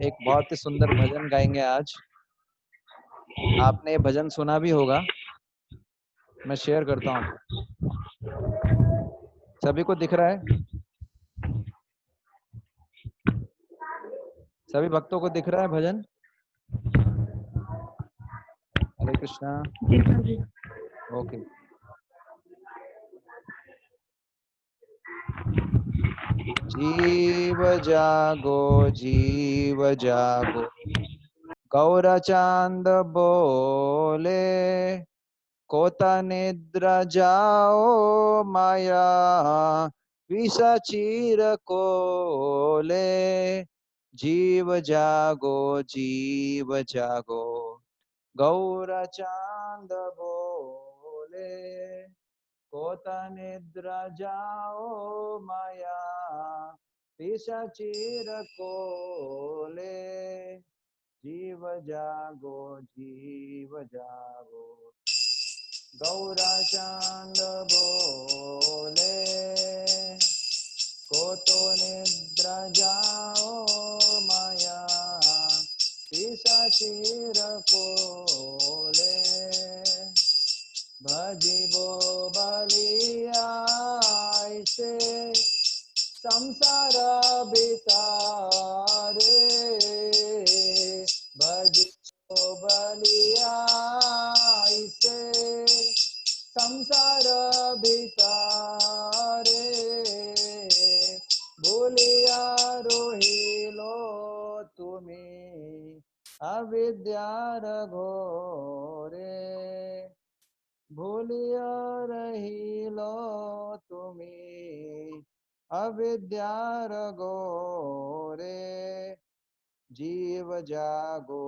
एक बहुत ही सुंदर भजन गाएंगे आज। आपने ये भजन सुना भी होगा, मैं शेयर करता हूँ आपको। सभी को दिख रहा है? सभी भक्तों को दिख रहा है भजन? हरे कृष्णा। ओके। जीव जागो, जीव जागो, गौरचांद बोले, कोता निद्रा जाओ माया, विषचीर कोले। जीव जागो, जीव जागो, गौरचांद बोले, कोता निद्रा जाओ माया, पिशाचीर कोले। जीव जागो, जीव जागो, गौरचांद बोले, को तो निद्रा जाओ माया, पिशाचीर कोले। भजिबो बलिया ऐसे, संसार बितारे, भजिबो बलिया ऐसे, संसार बितारे। भूलिया रोहिलो तुम्ही, अविद्यार घोरे। भूलिया रहिलो तुम्ही, अविद्यार घोरे। जीव जागो,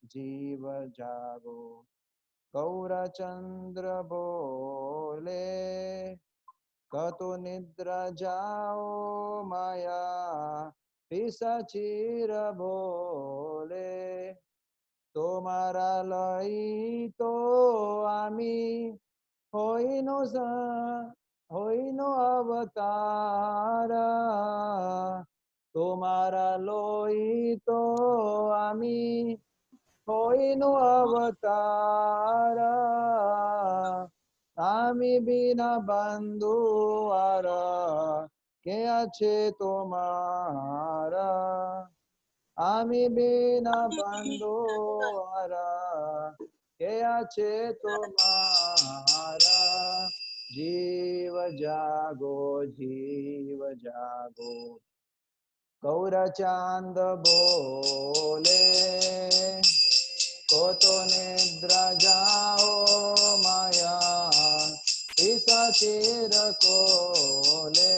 जीव जागो, गौरचंद्र बोले, कतो निद्रा जाओ माया, पिशाचीर बोले। तोमारा लई तो आमी होइनो अवतार। तोमारा लोई तो आमी होइनो अवतार। आमी बिना बंधु आर, के আছে তোমারা। আমি বিনা বন্ধু আর, কে আছে তোমারা। जीव जागो, जीव जागो, गौरचांद बोले, को तो निद्रा जाओ माया, पिशाचीर कोले।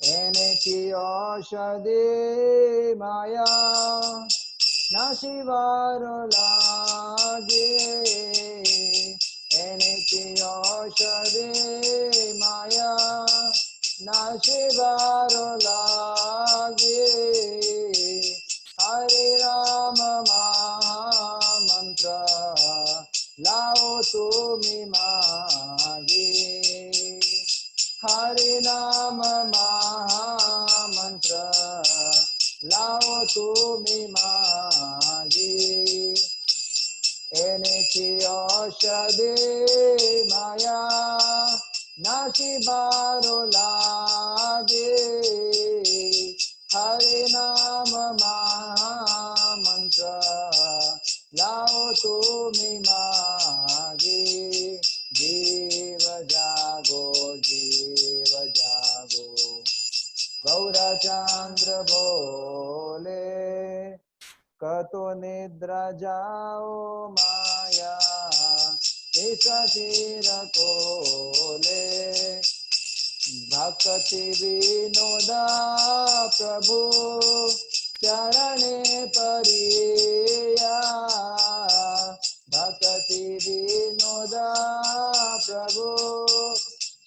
एने की औषधि माया, नाशिवार लागे। एने की औषधि माया, नाशिवार लागे। हरे राम महामंत्र, लाओ तुम्ही मागे। हरे नाम महामंत्र, लाओ तुम्ही मागे। एनेची औषधे माया, नाशिबारो लागे। हरे नाम महामंत्र, लाओ तुम्ही मागे। जीव जागो, जीव जागो, गौरचंद्र बोले, कतो निद्रा जाओ माया, पिशाचीर कोले। भक्ति विनोदा प्रभु, चरणे परिया। भक्ति विनोदा प्रभु,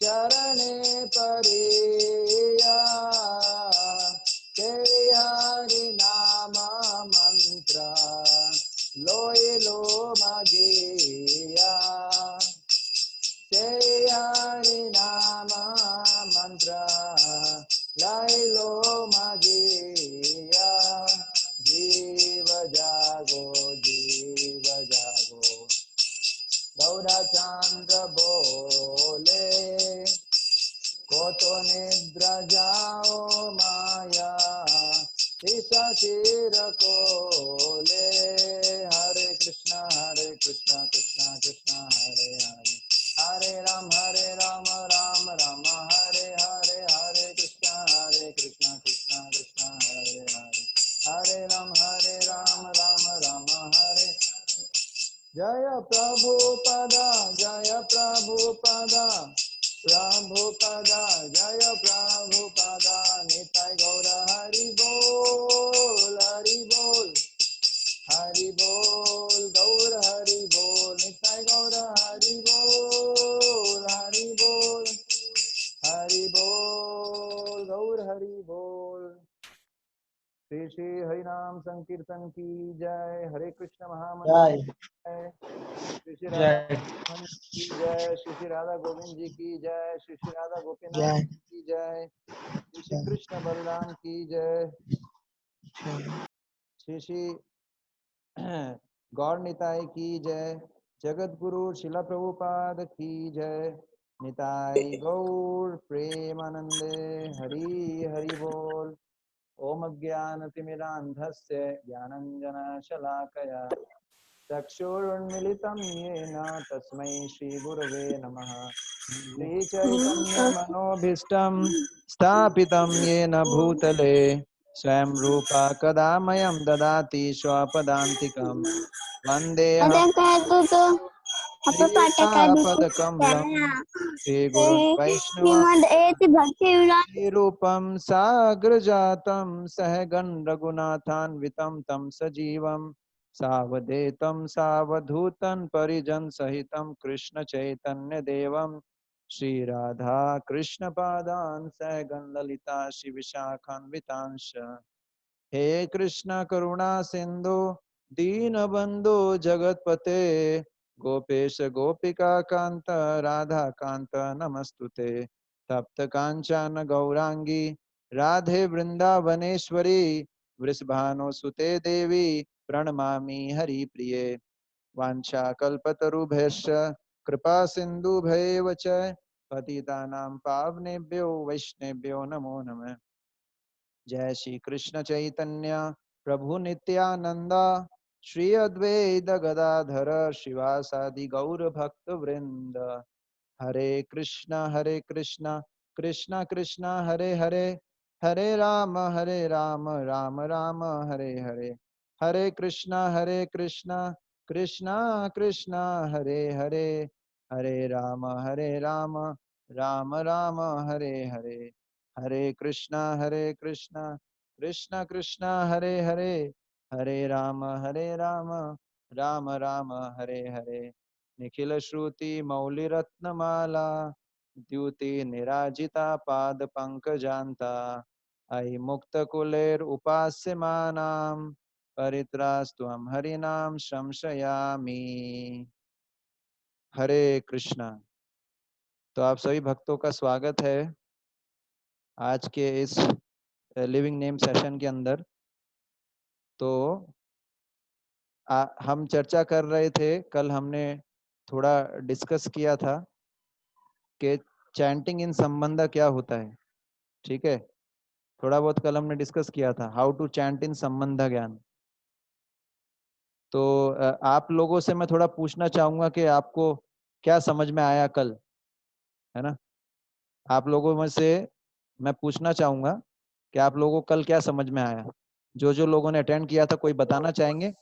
चरणे परिया। तेरे हरि नाम मंत्र, लोए लो मागिया। तेरे हरि नाम मंत्र, लाए लो मागिया। ईशाचीर कोले हरे कृष्णा कृष्णा कृष्णा हरे हरे हरे राम राम राम हरे हरे हरे कृष्णा कृष्णा कृष्णा हरे हरे हरे राम राम हरे जय प्रभुपदा जय प्रभुपदा प्रभुपदा जय प्रभुपदा निताय गौर हरि बोल गौर हरि बोल निताय गौर हरि बोल गौर हरि बोल। श्री श्री हरिनाम संकीर्तन की जय। हरे कृष्ण महामंत्र जय। श्री श्री राधा मोहन की जय। श्री श्री राधा गोविंद जी की जय। श्री श्री राधा गोपीनाथ की जय। श्री श्री कृष्ण बलराम की जय। श्री श्री गौर निताई की जय। जगत गुरु शिला प्रभुपाद की जय। निताई गौर प्रेमानंदे हरि हरि बोल। ओम अज्ञानतिमिरान्धस्य ज्ञानञ्जनशलाकया चक्षुरुन्मिलितं येन तस्मै श्रीगुरवे नमः। श्रीचैतन्यमनोभीष्टं स्थापितं येन भूतले स्वयं रूपा कदा मह्यं ददाति स्वपदान्तिकं वन्देऽहं श्रीयुतापदकमलं श्रीगुरुं वैष्णवं साग्रजातं सहगण रघुनाथान्वितं तं सजीवं सावधेतं सावधूतं परिजन सहितं कृष्ण चैतन्य देवं श्री राधा कृष्ण पादान सहगण ललिता श्री विशाखान्वितांश। हे कृष्ण करुणा सिंधु दीनबंधु जगतपते गोपेश गोपिका कांत राधा कांत नमस्तुते। तप्त कांचन गौरांगी राधे वृंदावनेश्वरी वृषभानुसुते देवी प्रणमामि हरिप्रिये। वाञ्छाकल्पतरुभ्यश्च कृपा सिन्धुभ्येव च पतितानां पावनेभ्यो वैष्णवेभ्यो नमो नमः। जय श्री कृष्ण चैतन्य प्रभु नित्यानंद श्री अद्वैत गदाधर शिवासादि गौर भक्त वृंद। हरे कृष्णा कृष्णा कृष्णा हरे हरे हरे राम राम राम हरे हरे हरे कृष्णा कृष्णा कृष्णा हरे हरे हरे राम राम राम हरे हरे हरे कृष्णा कृष्णा कृष्णा हरे हरे हरे राम राम राम हरे हरे। निखिल श्रुति मौलि रत्नमाला द्युति निराजिता पाद पंकजान्ता अयि मुक्त कुलेर उपास्यमानां परित्रास्त्वं हरिनाम संशयामि। हरे कृष्णा। तो आप सभी भक्तों का स्वागत है आज के इस लिविंग नेम सेशन के अंदर। तो हम चर्चा कर रहे थे, कल हमने थोड़ा डिस्कस किया था कि चैंटिंग इन संबंध क्या होता है। ठीक है, थोड़ा बहुत कल हमने डिस्कस किया था हाउ टू चैंट इन संबंध ज्ञान। तो आप लोगों से मैं थोड़ा पूछना चाहूंगा कि आपको क्या समझ में आया कल, है ना। आप लोगों में से मैं पूछना चाहूंगा कि आप लोगों को कल क्या समझ में आया। जो लोगों ने अटेंड किया था, कोई बताना चाहेंगे?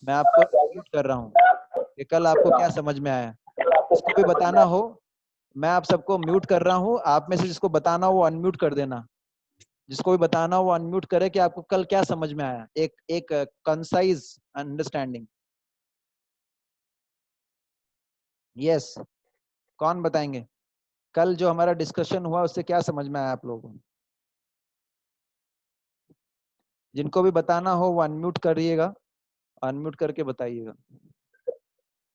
मैं आपको म्यूट कर रहा हूँ कि कल आपको क्या समझ में आया। जिसको भी बताना हो, मैं आप सबको म्यूट कर रहा हूँ। आप में से जिसको बताना हो वो अनम्यूट कर देना। जिसको भी बताना हो वो अनम्यूट करे कि आपको कल क्या समझ में आया, एक कंसाइज अंडरस्टैंडिंग। यस, कौन बताएंगे कल जो हमारा डिस्कशन हुआ उससे क्या समझ में आया आप लोगों को? जिनको भी बताना हो वो अनम्यूट करिएगा, अनम्यूट करके बताइएगा।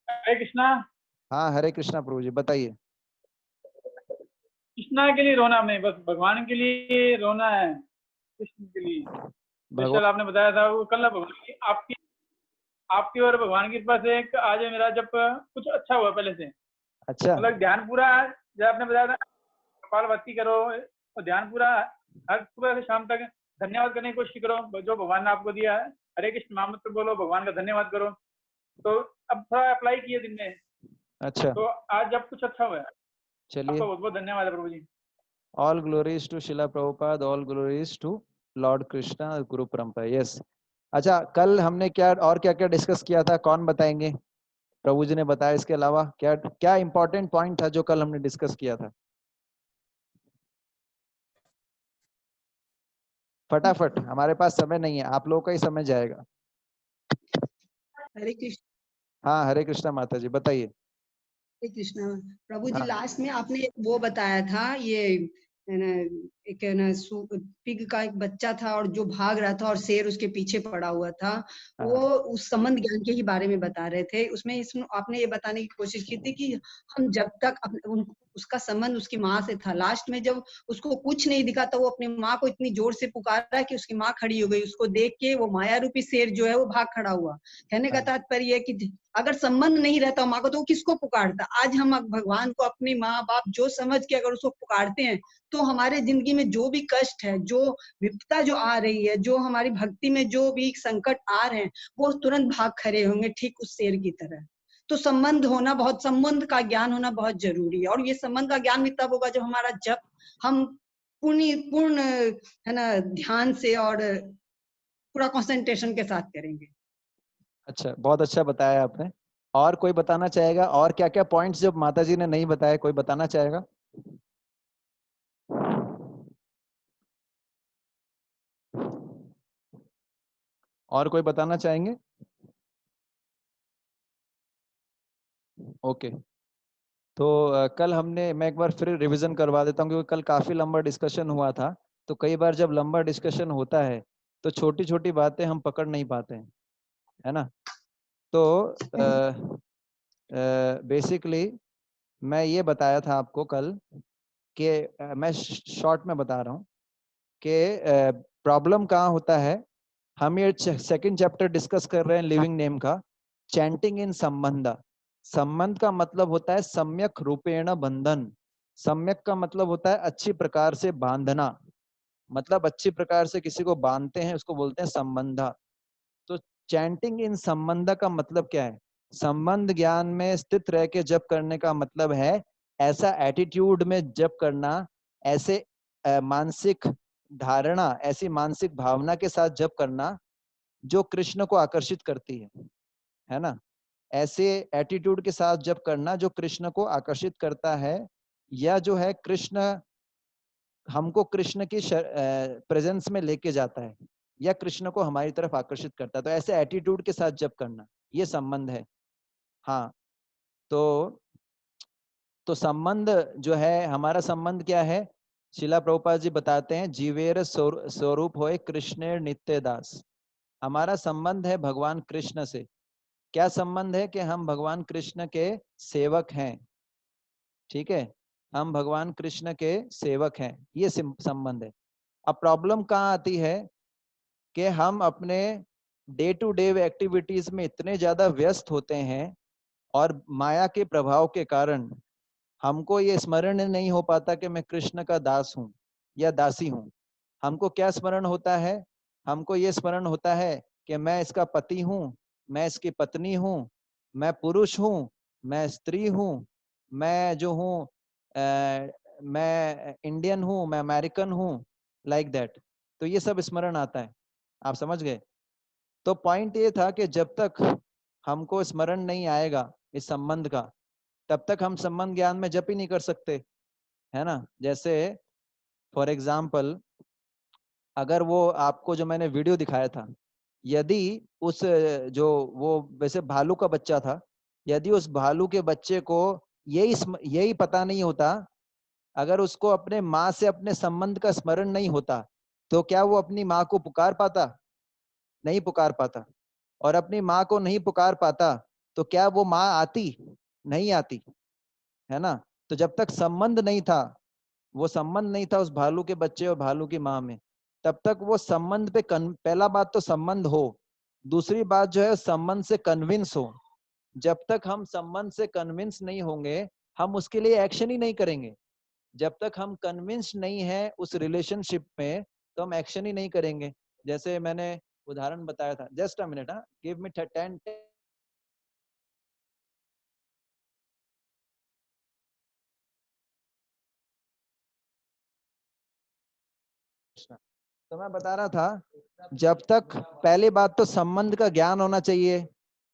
हरे कृष्णा। हाँ, हरे कृष्णा प्रभु जी, बताइए। कृष्णा के लिए रोना नहीं, बस भगवान के लिए रोना है। कृष्ण के लिए स्पेशल आपने बताया था वो कल। भगवान की आपकी और भगवान की कृपा से आज मेरा जब कुछ अच्छा हुआ पहले से। अच्छा, मतलब ध्यान पूरा, जब आपने बताया था कपालभाति करो और ध्यान पूरा हर सुबह से शाम तक धन्यवाद करने की कोशिश करो जो भगवान ने आपको दिया है। हरे कृष्ण महामंत्र बोलो, भगवान का धन्यवाद करो। तो अब थोड़ा अप्लाई किए दिन में, अच्छा तो आज जब कुछ अच्छा हुआ है। चलिए, आपका बहुत बहुत धन्यवाद है प्रभु जी। All glories to Srila Prabhupada, all glories to lord Krishna guru parampara. Yes. अच्छा, कल हमने क्या और क्या क्या डिस्कस किया था, कौन बताएंगे? प्रभु जी ने बताया, इसके अलावा क्या क्या इंपॉर्टेंट पॉइंट था जो कल हमने डिस्कस किया था? फटाफट, हमारे पास समय नहीं है, आप लोगों का ही समय जाएगा। हरे कृष्ण। हाँ, हरे कृष्णा माता जी, बताइए। हरे कृष्णा प्रभु जी, हाँ लास्ट में आपने वो बताया था, ये है ना, एक है ना पिग का एक बच्चा था और जो भाग रहा था और शेर उसके पीछे पड़ा हुआ था। वो हाँ उस संबंध ज्ञान के ही बारे में बता रहे थे। उसमें आपने ये बताने की कोशिश की थी कि हम जब तक उसका संबंध उसकी माँ से था, लास्ट में जब उसको कुछ नहीं दिखा था, वो अपनी माँ को इतनी जोर से पुकारा कि उसकी माँ खड़ी हो गई। उसको देख के वो माया रूपी शेर जो है वो भाग खड़ा हुआ। कहने का हाँ तात्पर्य है कि अगर संबंध नहीं रहता माँ को तो वो किसको पुकारता? आज हम भगवान को अपनी माँ बाप जो समझ के अगर उसको पुकारते हैं, तो हमारे जिंदगी में जो भी कष्ट है, जो विपदा जो आ रही है, जो हमारी भक्ति में जो भी संकट आ रहे हैं, वो तुरंत भाग खड़े होंगे, ठीक उस शेर की तरह। तो संबंध का ज्ञान होना बहुत जरूरी है। और ये संबंध का ज्ञान भी तब होगा जब हमारा जप हम पूर्ण है ना ध्यान से और पूरा कंसंट्रेशन के साथ करेंगे। अच्छा, बहुत अच्छा बताया आपने। और कोई बताना चाहेगा? और क्या क्या पॉइंट्स जो माता जी ने नहीं बताया, कोई बताना चाहेगा? और कोई बताना चाहेंगे? ओके। तो कल हमने, मैं एक बार फिर रिवीजन करवा देता हूँ क्योंकि कल काफी लंबा डिस्कशन हुआ था। तो कई बार जब लंबा डिस्कशन होता है तो छोटी छोटी बातें हम पकड़ नहीं पाते हैं, है ना? तो बेसिकली मैं ये बताया था आपको कल कि मैं शॉर्ट में बता रहा हूँ कि प्रॉब्लम कहाँ होता है। हम ये सेकंड चैप्टर डिस्कस कर रहे हैं लिविंग नेम का, चैंटिंग इन संबंध। संबंध का मतलब होता है सम्यक रूपेण बंधन। सम्यक का मतलब होता है अच्छी प्रकार से बांधना, मतलब अच्छी प्रकार से किसी को बांधते हैं, उसको बोलते हैं संबंधा। तो चैंटिंग इन संबंध का मतलब क्या है? संबंध ज्ञान में स्थित रह के जप करने का मतलब है ऐसा एटीट्यूड में जप करना, ऐसे मानसिक धारणा, ऐसी मानसिक भावना के साथ जप करना जो कृष्ण को आकर्षित करती है ना? ऐसे एटीट्यूड के साथ जप करना जो कृष्ण को आकर्षित करता है, या जो है कृष्ण हमको कृष्ण की प्रेजेंस में लेके जाता है, या कृष्ण को हमारी तरफ आकर्षित करता है। तो ऐसे एटीट्यूड के साथ जप करना, ये संबंध है। हाँ, तो संबंध जो है, हमारा संबंध क्या है? शिला प्रभुपाद जी बताते हैं, जीवेर स्वरूप होए कृष्ण नित्य दास। हमारा संबंध है भगवान कृष्ण से। क्या संबंध है? कि हम भगवान कृष्ण के सेवक हैं। ठीक है, हम भगवान कृष्ण के सेवक हैं, ये संबंध है। अब प्रॉब्लम कहाँ आती है कि हम अपने डे टू डे एक्टिविटीज में इतने ज्यादा व्यस्त होते हैं और माया के प्रभाव के कारण हमको ये स्मरण नहीं हो पाता कि मैं कृष्ण का दास हूँ या दासी हूँ। हमको क्या स्मरण होता है? हमको ये स्मरण होता है कि मैं इसका पति हूँ, मैं इसकी पत्नी हूँ, मैं पुरुष हूँ, मैं स्त्री हूँ, मैं जो हूँ मैं इंडियन हूँ, मैं अमेरिकन हूँ, लाइक दैट। तो ये सब स्मरण आता है। आप समझ गए? तो पॉइंट ये था कि जब तक हमको स्मरण नहीं आएगा इस संबंध का, तब तक हम संबंध ज्ञान में जप ही नहीं कर सकते, है ना? जैसे फॉर एग्जाम्पल, अगर वो आपको जो मैंने वीडियो दिखाया था, यदि उस जो वो वैसे भालू का बच्चा था, यदि उस भालू के बच्चे को यही पता नहीं होता, अगर उसको अपने माँ से अपने संबंध का स्मरण नहीं होता, तो क्या वो अपनी माँ को पुकार पाता? नहीं पुकार पाता। और अपनी माँ को नहीं पुकार पाता तो क्या वो माँ आती? नहीं आती, है ना? तो जब तक संबंध नहीं था, वो संबंध नहीं था उस भालू के बच्चे और भालू की माँ में, तब तक वो संबंध पे पहला बात तो संबंध हो, दूसरी बात जो है संबंध से कन्विंस हो। जब तक हम संबंध से कन्विंस नहीं होंगे, हम उसके लिए एक्शन ही नहीं करेंगे। जब तक हम कन्विंस नहीं है उस रिलेशनशिप में, तो हम एक्शन ही नहीं करेंगे। जैसे मैंने उदाहरण बताया था, just a minute, give me 10। तो मैं बता रहा था, जब तक पहली बात तो संबंध का ज्ञान होना चाहिए,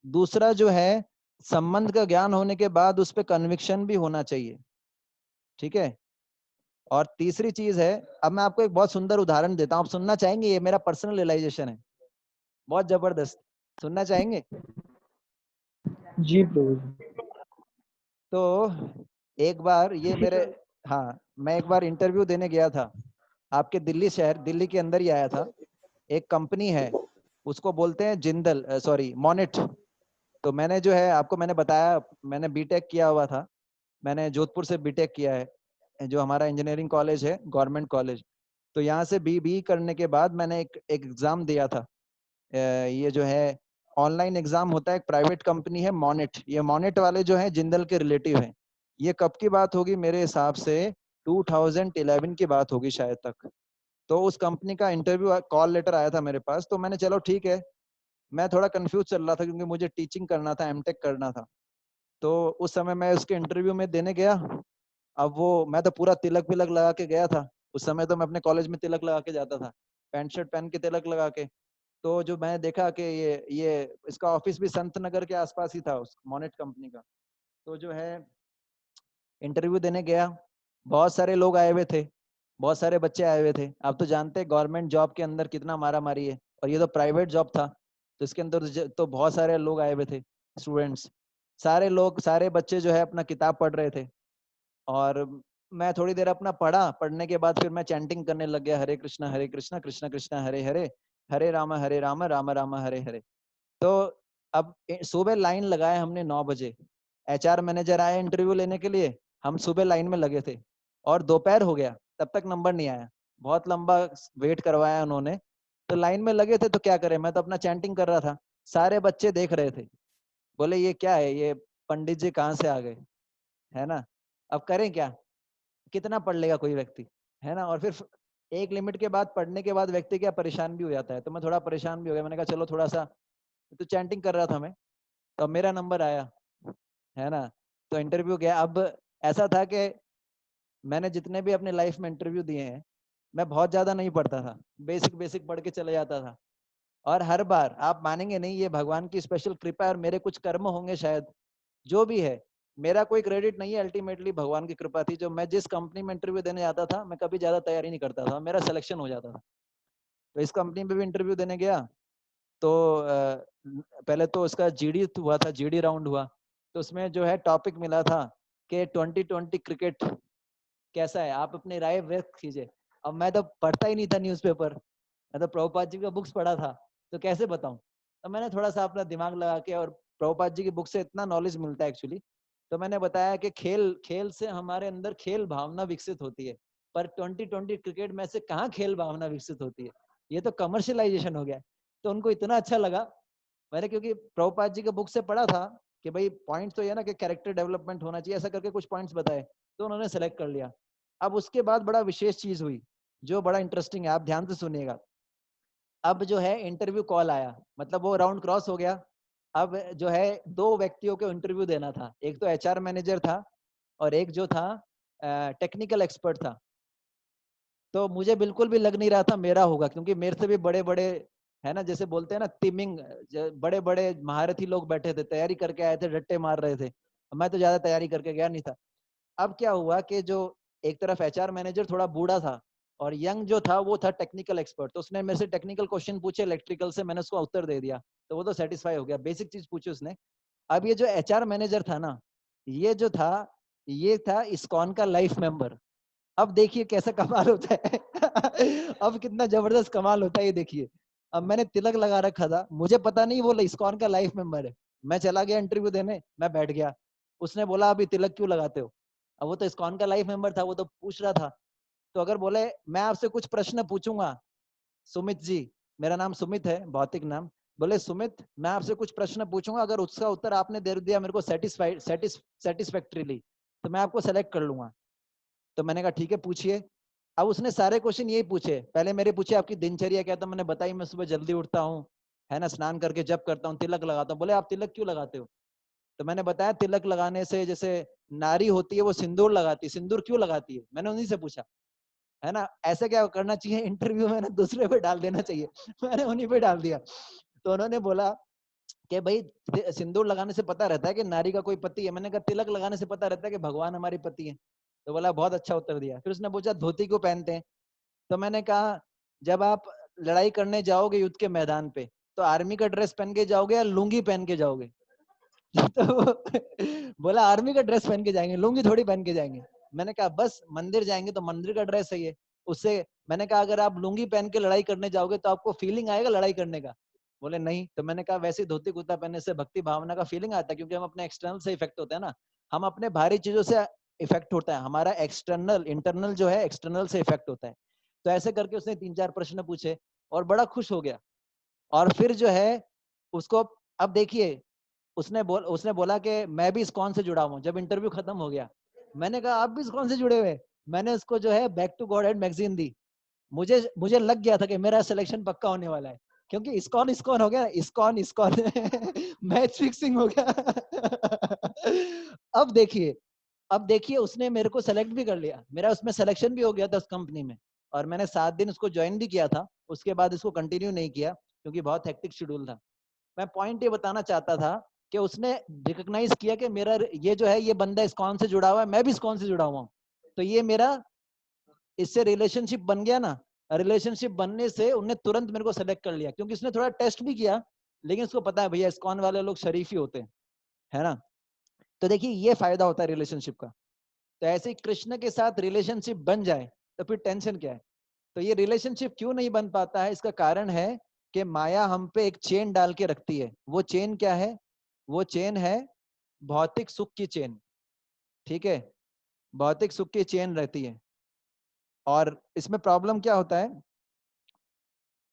दूसरा जो है संबंध का ज्ञान होने के बाद उस पर कन्विक्शन भी होना चाहिए, ठीक है। और तीसरी चीज है, अब मैं आपको एक बहुत सुंदर उदाहरण देता हूँ, आप सुनना चाहेंगे? ये मेरा पर्सनल रियलाइजेशन है, बहुत जबरदस्त, सुनना चाहेंगे? जी प्रभु। तो एक बार ये मेरे, हाँ, मैं एक बार इंटरव्यू देने गया था आपके दिल्ली शहर, दिल्ली के अंदर ही आया था। एक कंपनी है, उसको बोलते हैं जिंदल, सॉरी मोनेट। तो मैंने जो है आपको मैंने बताया, मैंने बीटेक किया हुआ था, मैंने जोधपुर से बीटेक किया है, जो हमारा इंजीनियरिंग कॉलेज है, गवर्नमेंट कॉलेज। तो यहाँ से बी करने के बाद मैंने एक एग्जाम दिया था, ये जो है ऑनलाइन एग्जाम होता है, एक प्राइवेट कंपनी है मोनेट, ये मोनेट वाले जो है जिंदल के रिलेटिव हैं। ये कब की बात होगी? मेरे हिसाब से 2011 की बात होगी शायद तक। तो उस कंपनी का इंटरव्यू कॉल लेटर आया था मेरे पास, तो मैंने चलो ठीक है, मैं थोड़ा कंफ्यूज चल रहा था क्योंकि मुझे टीचिंग करना था, एमटेक करना था। तो उस समय मैं उसके इंटरव्यू में देने गया। अब वो, मैं तो पूरा तिलक विलक लगा के गया था, उस समय तो मैं अपने कॉलेज में तिलक लगा के जाता था, पैंट शर्ट पहन के तिलक लगा के। तो जो मैंने देखा कि ये इसका ऑफिस भी संत नगर के आसपास ही था, उस मोनेट कंपनी का। तो जो है इंटरव्यू देने गया, बहुत सारे लोग आए हुए थे, बहुत सारे बच्चे आए हुए थे। आप तो जानते हैं गवर्नमेंट जॉब के अंदर कितना मारा मारी है, और ये तो प्राइवेट जॉब था, तो इसके अंदर तो बहुत सारे लोग आए हुए थे, स्टूडेंट्स। सारे लोग, सारे बच्चे जो है अपना किताब पढ़ रहे थे, और मैं थोड़ी देर अपना पढ़ा, पढ़ने के बाद फिर मैं चैंटिंग करने लग गया, हरे कृष्णा कृष्ण कृष्ण हरे हरे, हरे राम राम राम हरे हरे। तो अब सुबह लाइन लगाए हमने 9 बजे, एचआर मैनेजर आए इंटरव्यू लेने के लिए, हम सुबह लाइन में लगे थे, और दोपहर हो गया तब तक नंबर नहीं आया, बहुत लंबा वेट करवाया उन्होंने। तो लाइन में लगे थे तो क्या करें, मैं तो अपना चैंटिंग कर रहा था, सारे बच्चे देख रहे थे, बोले ये क्या है, ये पंडित जी कहाँ से आ गए, है ना। अब करें क्या, कितना पढ़ लेगा कोई व्यक्ति, है ना। और फिर एक लिमिट के बाद पढ़ने के बाद व्यक्ति क्या परेशान भी हो जाता है, तो मैं थोड़ा परेशान भी हो गया, मैंने कहा चलो थोड़ा सा, तो चैंटिंग कर रहा था मैं, तो मेरा नंबर आया, है ना। तो इंटरव्यू गया। अब ऐसा था कि मैंने जितने भी अपने लाइफ में इंटरव्यू दिए हैं, मैं बहुत ज्यादा नहीं पढ़ता था, बेसिक बेसिक पढ़ के चले जाता था। और हर बार, आप मानेंगे नहीं, ये भगवान की स्पेशल कृपा है, और मेरे कुछ कर्म होंगे शायद, जो भी है, मेरा कोई क्रेडिट नहीं है, अल्टीमेटली भगवान की कृपा थी। जो मैं जिस कंपनी में इंटरव्यू देने जाता था, मैं कभी ज्यादा तैयारी नहीं करता था, मेरा सिलेक्शन हो जाता था। तो इस कंपनी में भी इंटरव्यू देने गया, तो पहले तो उसका जीडी हुआ था, जीडी राउंड हुआ, तो उसमें जो है टॉपिक मिला था कि 2020 क्रिकेट कैसा है, आप अपनी राय व्यक्त कीजिए। अब मैं तो पढ़ता ही नहीं था न्यूज़पेपर, मैं तो प्रभुपाद जी का बुक्स पढ़ा था, तो कैसे बताऊं। तो मैंने थोड़ा सा अपना दिमाग लगा के, और प्रभुपाद जी की बुक से इतना नॉलेज मिलता है एक्चुअली, तो मैंने बताया कि खेल खेल से हमारे अंदर खेल भावना विकसित होती है, पर 2020 क्रिकेट में से कहाँ खेल भावना विकसित होती है, ये तो कमर्शियलाइजेशन हो गया। तो उनको इतना अच्छा लगा, मैंने क्योंकि प्रभुपाद जी के बुक से पढ़ा था कि भाई पॉइंट तो ये ना कि कैरेक्टर डेवलपमेंट होना चाहिए, ऐसा करके कुछ पॉइंट्स बताए, तो उन्होंने सेलेक्ट कर लिया। अब उसके बाद बड़ा विशेष चीज हुई, जो बड़ा इंटरेस्टिंग है, आप ध्यान से सुनिएगा। अब जो है इंटरव्यू कॉल आया, मतलब वो राउंड क्रॉस हो गया। अब जो है 2 व्यक्तियों को इंटरव्यू देना था, एक तो एचआर मैनेजर था, और एक जो था टेक्निकल एक्सपर्ट था। तो मुझे बिल्कुल भी लग नहीं रहा था मेरा होगा, क्योंकि मेरे से भी बड़े बड़े, है ना, जैसे बोलते हैं ना तिमिंग, बड़े बड़े महारथी लोग बैठे थे, तैयारी करके आए थे, रट्टे मार रहे थे। मैं तो ज्यादा तैयारी करके गया नहीं था। अब क्या हुआ कि जो एक तरफ एचआर मैनेजर थोड़ा बूढ़ा था, और यंग जो था वो था टेक्निकल एक्सपर्ट, तो उसने मेरे से टेक्निकल क्वेश्चन पूछे इलेक्ट्रिकल से, मैंने उसको उत्तर दे दिया, तो वो तो सेटिस्फाई हो गया, बेसिक चीज पूछी उसने। अब ये जो एचआर मैनेजर था ना, ये जो था, ये था इस्कॉन का लाइफ मेंबर। अब देखिए कैसा कमाल होता है अब कितना जबरदस्त कमाल होता है ये देखिए। अब मैंने तिलक लगा रखा था, मुझे पता नहीं वो इस्कॉन का लाइफ मेंबर है। मैं चला गया इंटरव्यू देने, मैं बैठ गया, उसने बोला अभी तिलक क्यों लगाते हो। अब वो तो इस्कॉन का लाइफ मेंबर था, वो तो पूछ रहा था। तो अगर बोले मैं आपसे कुछ प्रश्न पूछूंगा, सुमित जी, मेरा नाम सुमित है, भौतिक नाम, बोले सुमित मैं आपसे कुछ प्रश्न पूछूंगा, अगर उसका उत्तर आपने दे दिया मेरे को सेटिस्फैक्टरीली, तो मैं आपको सेलेक्ट कर लूंगा। तो मैंने कहा ठीक है पूछिए। अब उसने सारे क्वेश्चन यही पूछे, पहले मेरे पूछे आपकी दिनचर्या क्या, तो मैंने बताई मैं सुबह जल्दी उठता हूँ, है ना, स्नान करके जप करता हूँ, तिलक लगाता हूँ। बोले आप तिलक क्यों लगाते हो? तो मैंने बताया तिलक लगाने से, जैसे नारी होती है वो सिंदूर लगाती है, सिंदूर क्यों लगाती है, मैंने उन्हीं से पूछा, है ना। ऐसा क्या करना चाहिए इंटरव्यू में ना, दूसरे पे डाल देना चाहिए। मैंने उन्हीं पे डाल दिया। तो उन्होंने बोला कि भाई सिंदूर लगाने से पता रहता है कि नारी का कोई पति है। मैंने कहा तिलक लगाने से पता रहता है कि भगवान हमारे पति है। तो बोला बहुत अच्छा उत्तर दिया। फिर उसने पूछा धोती क्यों पहनते हैं? तो मैंने कहा जब आप लड़ाई करने जाओगे युद्ध के मैदान पे, तो आर्मी का ड्रेस पहन के जाओगे या लुंगी पहन के जाओगे? तो बोला आर्मी का ड्रेस पहन के जाएंगे, लुंगी थोड़ी पहन के जाएंगे। मैंने कहा बस मंदिर जाएंगे तो मंदिर का ड्रेस है ये, उससे। मैंने कहा अगर आप लुंगी पहन के लड़ाई करने जाओगे तो आपको फीलिंग आएगा लड़ाई करने का? बोले नहीं। तो मैंने कहा वैसे धोती कुर्ता पहनने से भक्ति भावना का फीलिंग आता है, क्योंकि हम अपने एक्सटर्नल से इफेक्ट होता है ना, हम अपने बाहरी चीजों से इफेक्ट होता है, हमारा एक्सटर्नल, इंटरनल जो है एक्सटर्नल से इफेक्ट होता है। तो ऐसे करके उसने 3-4 प्रश्न पूछे और बड़ा खुश हो गया। और फिर जो है उसको, अब देखिए उसने बोला कि मैं भी इस्कॉन से जुड़ा हूँ। जब इंटरव्यू खत्म हो गया, मैंने कहा आप भी इस्कॉन से जुड़े हुए? मैंने उसको जो है back to Godhead magazine दी। मुझे मुझे लग गया था कि मेरा सिलेक्शन पक्का होने वाला है, क्योंकि इस्कॉन इस्कॉन हो गया, इस्कॉन इस्कॉन मैच फिक्सिंग हो गया। अब देखिए, अब देखिए उसने मेरे को सेलेक्ट भी कर लिया, मेरा उसमें सिलेक्शन भी हो गया था उस कंपनी में, और मैंने 7 दिन उसको ज्वाइन भी किया था। उसके बाद इसको कंटिन्यू नहीं किया क्योंकि बहुत हेक्टिक शेड्यूल था। मैं पॉइंट ये बताना चाहता था कि उसने रिकॉग्नाइज किया कि मेरा ये जो है ये बंदा इस्कॉन से जुड़ा हुआ है, मैं भी इस्कॉन से जुड़ा हुआ हूँ, तो ये मेरा इससे रिलेशनशिप बन गया ना। रिलेशनशिप बनने से उन्हें तुरंत मेरे को सेलेक्ट कर लिया, क्योंकि उसने थोड़ा टेस्ट भी किया, लेकिन उसको पता है भैया इस्कॉन वाले लोग शरीफ ही होते हैं, है ना। तो देखिए ये फायदा होता है रिलेशनशिप का। तो ऐसे ही कृष्ण के साथ रिलेशनशिप बन जाए तो फिर टेंशन क्या है। तो ये रिलेशनशिप क्यों नहीं बन पाता है, इसका कारण है कि माया हम पे एक चेन डाल के रखती है। वो चेन क्या है? वो चेन है भौतिक सुख की चेन, ठीक है, भौतिक सुख की चेन रहती है। और इसमें प्रॉब्लम क्या होता है,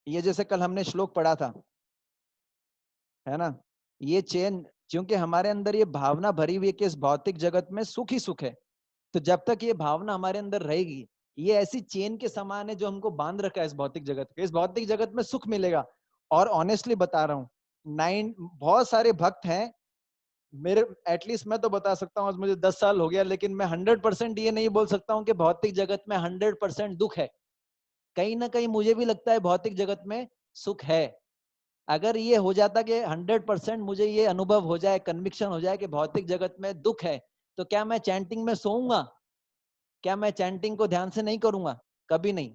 ये जैसे कल हमने श्लोक पढ़ा था, है ना, ये चेन क्योंकि हमारे अंदर ये भावना भरी हुई है कि इस भौतिक जगत में सुख ही सुख है, तो जब तक ये भावना हमारे अंदर रहेगी, ये ऐसी चेन के समान है जो हमको बांध रखा है इस भौतिक जगत के। इस भौतिक जगत में सुख मिलेगा। और ऑनेस्टली बता रहा हूँ, बहुत सारे भक्त हैं मेरे, एटलीस्ट मैं तो बता सकता हूँ, आज मुझे 10 साल हो गया, लेकिन मैं 100% ये नहीं बोल सकता हूँ कि भौतिक जगत में 100% दुख है। कहीं ना कहीं मुझे भी लगता है भौतिक जगत में सुख है। अगर ये हो जाता कि 100% मुझे ये अनुभव हो जाए, कन्विक्शन हो जाए कि भौतिक जगत में दुख है, तो क्या मैं चैंटिंग में सोऊंगा? क्या मैं चैंटिंग को ध्यान से नहीं करूंगा? कभी नहीं।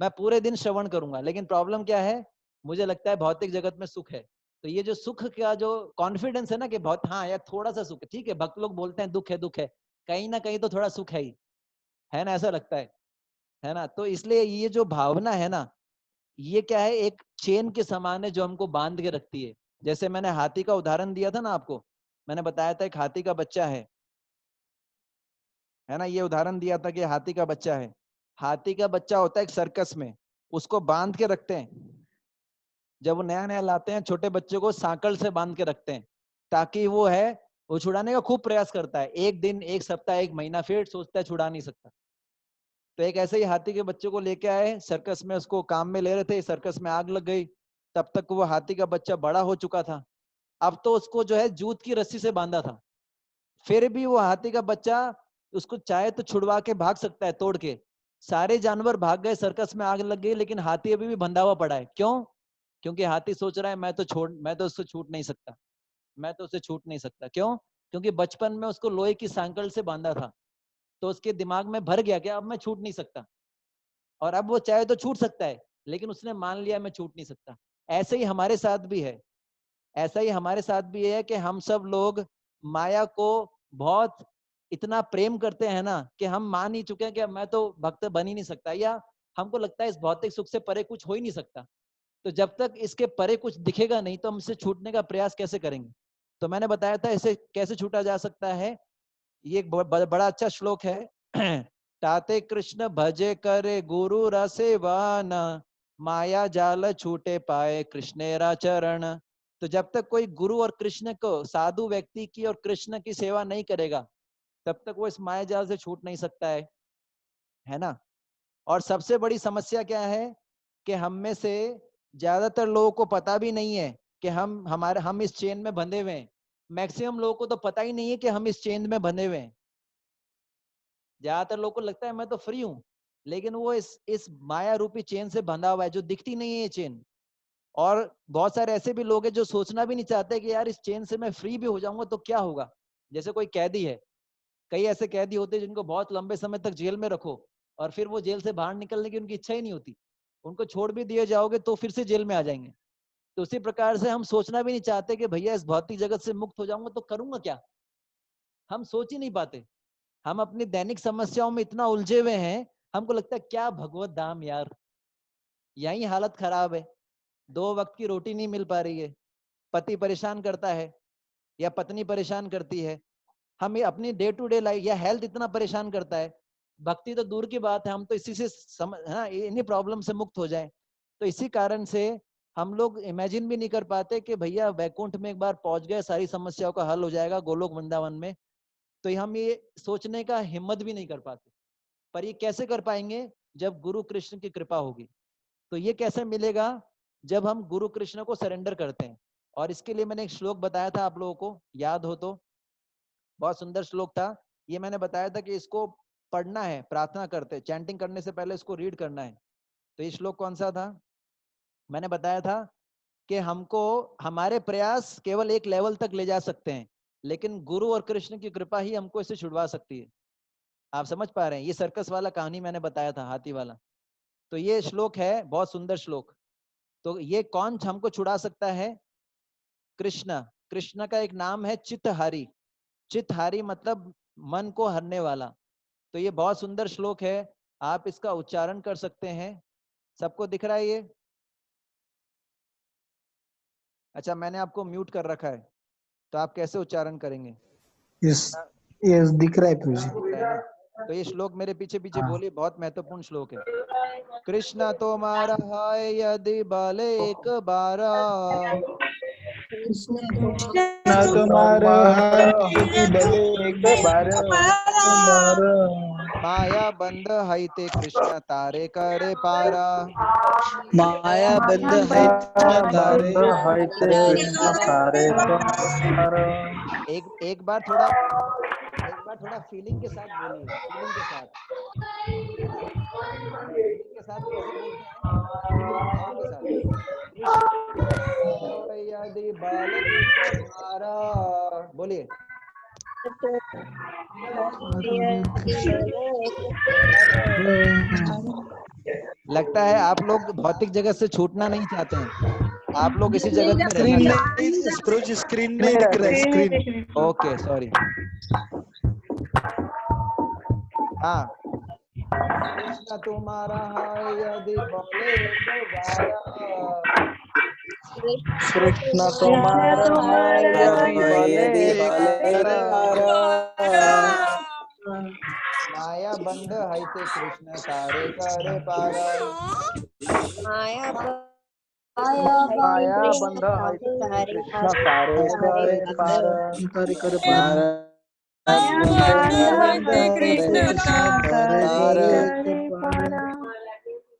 मैं पूरे दिन श्रवण करूंगा। लेकिन प्रॉब्लम क्या है, मुझे लगता है भौतिक जगत में सुख है। तो ये जो सुख का जो कॉन्फिडेंस है ना कि बहुत, हाँ यार थोड़ा सा सुख है, ठीक है, भक्त लोग बोलते हैं दुख है दुख है, कहीं ना कहीं तो थोड़ा सुख है ही, है ना, ऐसा लगता है ना। तो इसलिए ये जो भावना है ना, ये क्या है, एक चेन के समान है जो हमको बांध के रखती है। जैसे मैंने हाथी का उदाहरण दिया था ना आपको, मैंने बताया था एक हाथी का बच्चा है ना, ये उदाहरण दिया था कि हाथी का बच्चा है। हाथी का बच्चा होता है एक सर्कस में, उसको बांध के रखते हैं। जब वो नया नया लाते हैं छोटे बच्चे को सांकल से बांध के रखते हैं, ताकि वो है, वो छुड़ाने का खूब प्रयास करता है, एक दिन, एक सप्ताह, एक महीना, फिर सोचता है छुड़ा नहीं सकता। तो एक ऐसे ही हाथी के बच्चे को लेके आए सर्कस में, उसको काम में ले रहे थे, सर्कस में आग लग गई। तब तक वो हाथी का बच्चा बड़ा हो चुका था। अब तो उसको जो है जूत की रस्सी से बांधा था। फिर भी वो हाथी का बच्चा, उसको चाहे तो छुड़वा के भाग सकता है तोड़ के। सारे जानवर भाग गए, सर्कस में आग लग गई, लेकिन हाथी अभी भी बंधा हुआ पड़ा है। क्यों? क्योंकि हाथी सोच रहा है मैं तो उससे छूट नहीं सकता, मैं तो उससे छूट नहीं सकता। क्यों? क्योंकि बचपन में उसको लोहे की सांकल से बांधा था, तो उसके दिमाग में भर गया कि अब मैं छूट नहीं सकता। और अब वो चाहे तो छूट सकता है, लेकिन उसने मान लिया मैं छूट नहीं सकता। ऐसे ही हमारे साथ भी है, ऐसा ही हमारे साथ भी है कि हम सब लोग माया को बहुत इतना प्रेम करते हैं ना, कि हम मान ही चुके हैं कि मैं तो भक्त बन ही नहीं सकता, या हमको लगता है इस भौतिक सुख से परे कुछ हो ही नहीं सकता। तो जब तक इसके परे कुछ दिखेगा नहीं, तो हम इससे छूटने का प्रयास कैसे करेंगे? तो मैंने बताया था इसे कैसे छूटा जा सकता है। ये एक बड़ा अच्छा श्लोक है। ताते कृष्ण भजे करे गुरु रसेवान, माया जाल छूटे पाए कृष्णेरा चरण। तो जब तक कोई गुरु और कृष्ण को, साधु व्यक्ति की और कृष्ण की सेवा नहीं करेगा, तब तक वो इस माया जाल से छूट नहीं सकता है ना। और सबसे बड़ी समस्या क्या है कि हम में से ज्यादातर लोगों को पता भी नहीं है कि हम इस चेन में बंधे हुए हैं। मैक्सिमम लोगों को तो पता ही नहीं है कि हम इस चेन में बंधे हुए हैं। ज्यादातर लोगों को लगता है मैं तो फ्री हूं, लेकिन वो इस माया रूपी चेन से बंधा हुआ है, जो दिखती नहीं है ये चेन। और बहुत सारे ऐसे भी लोग हैं जो सोचना भी नहीं चाहते कि यार इस चेन से मैं फ्री भी हो जाऊंगा तो क्या होगा। जैसे कोई कैदी है, कई ऐसे कैदी होते हैं जिनको बहुत लंबे समय तक जेल में रखो और फिर वो जेल से बाहर निकलने की उनकी इच्छा ही नहीं होती, उनको छोड़ भी दिए जाओगे तो फिर से जेल में आ जाएंगे। तो उसी प्रकार से हम सोचना भी नहीं चाहते कि भैया इस भौतिक जगत से मुक्त हो जाऊंगा तो करूंगा क्या। हम सोच ही नहीं पाते। हम अपनी दैनिक समस्याओं में इतना उलझे हुए हैं, हमको लगता है क्या भगवत धाम यार, यही हालत खराब है। 2 वक्त की रोटी नहीं मिल पा रही है, पति परेशान करता है या पत्नी परेशान करती है, हमें अपनी डे टू डे लाइफ या हेल्थ इतना परेशान करता है। भक्ति तो दूर की बात है, हम तो इसी से इन्हीं प्रॉब्लम से मुक्त हो जाएं। तो इसी कारण से हम लोग इमेजिन भी नहीं कर पाते कि भैया वैकुंठ में एक बार पहुंच गए सारी समस्याओं का हल हो जाएगा गोलोक वृंदावन में। तो हम ये सोचने का हिम्मत भी नहीं कर पाते। पर ये कैसे कर पाएंगे, जब गुरु कृष्ण की कृपा होगी। तो ये कैसे मिलेगा, जब हम गुरु कृष्ण को सरेंडर करते हैं। और इसके लिए मैंने एक श्लोक बताया था, आप लोगों को याद हो तो, बहुत सुंदर श्लोक था ये। मैंने बताया था कि इसको पढ़ना है, प्रार्थना करते चैंटिंग करने से पहले इसको रीड करना है। तो ये श्लोक कौन सा था, मैंने बताया था कि हमको हमारे प्रयास केवल एक लेवल तक ले जा सकते हैं, लेकिन गुरु और कृष्ण की कृपा ही हमको इससे छुड़वा सकती है। आप समझ पा रहे हैं, ये सर्कस वाला कहानी मैंने बताया था, हाथी वाला। तो ये श्लोक है, बहुत सुंदर श्लोक। तो ये कौन हमको छुड़ा सकता है, कृष्ण। कृष्ण का एक नाम है चित्तहारी। चित्तहारी मतलब मन को हरने वाला। तो ये बहुत सुंदर श्लोक है, आप इसका उच्चारण कर सकते हैं। सबको दिख रहा है ये? अच्छा, मैंने आपको म्यूट कर रखा है, तो आप कैसे उच्चारण करेंगे? यस यस दिख रहा है प्रभु जी। दिख रहा है ना? तो ये श्लोक मेरे पीछे पीछे बोलिए, बहुत महत्वपूर्ण श्लोक है। कृष्ण तुम्हारा है यदि बल एक बारा, ना तुम्हारा हाथ बले एक बार माया बंद है ते कृष्ण तारे करे पारा। माया बंद है तारे बंद है ते कृष्ण तारे पार। एक बार थोड़ा फीलिंग के साथ बोलिए, फीलिंग के साथ, है ना। फीलिंग के साथ कैसे बोलते हैं, भाव के साथ। कृष्ण यदि बाल मारा, बोलिए। लगता है आप लोग भौतिक जगत से छूटना नहीं चाहते हैं, आप लोग इसी जगत में रहना स्क्रीन चाहते हैं। नहीं, प्रभु स्क्रीन नहीं दिख रहा है, स्क्रीन। Okay sorry. हाँ, कृष्ण तुम्हारा है यदि बोले तो बारा, कृष्ण तुम्हारा है यदि बले माया बंद है ते कृष्ण तारे करे पारा। माया बंध है ते कृष्ण तारे करे पार। तारे कर पार।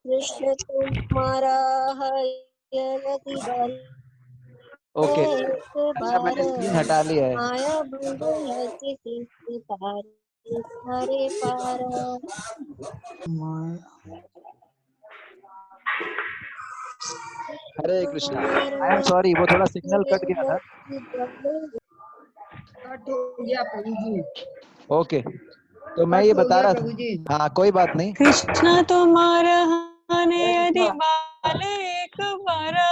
कृष्ण तुम्हारा है यदि बल ओके, एक अच्छा बार, मैंने स्क्रीन हटा लिया है। माया बंद है किसी से तारे तारे पार। हरे कृष्णा, आई एम सॉरी, वो थोड़ा सिग्नल कट गया था। कट हो गया प्रभु जी। ओके, तो मैं ये कट हो बता गया रहा प्रभु जी। था, हाँ कोई बात नहीं। कृष्णा तुम्हारा हने यदि बाल एक बारा,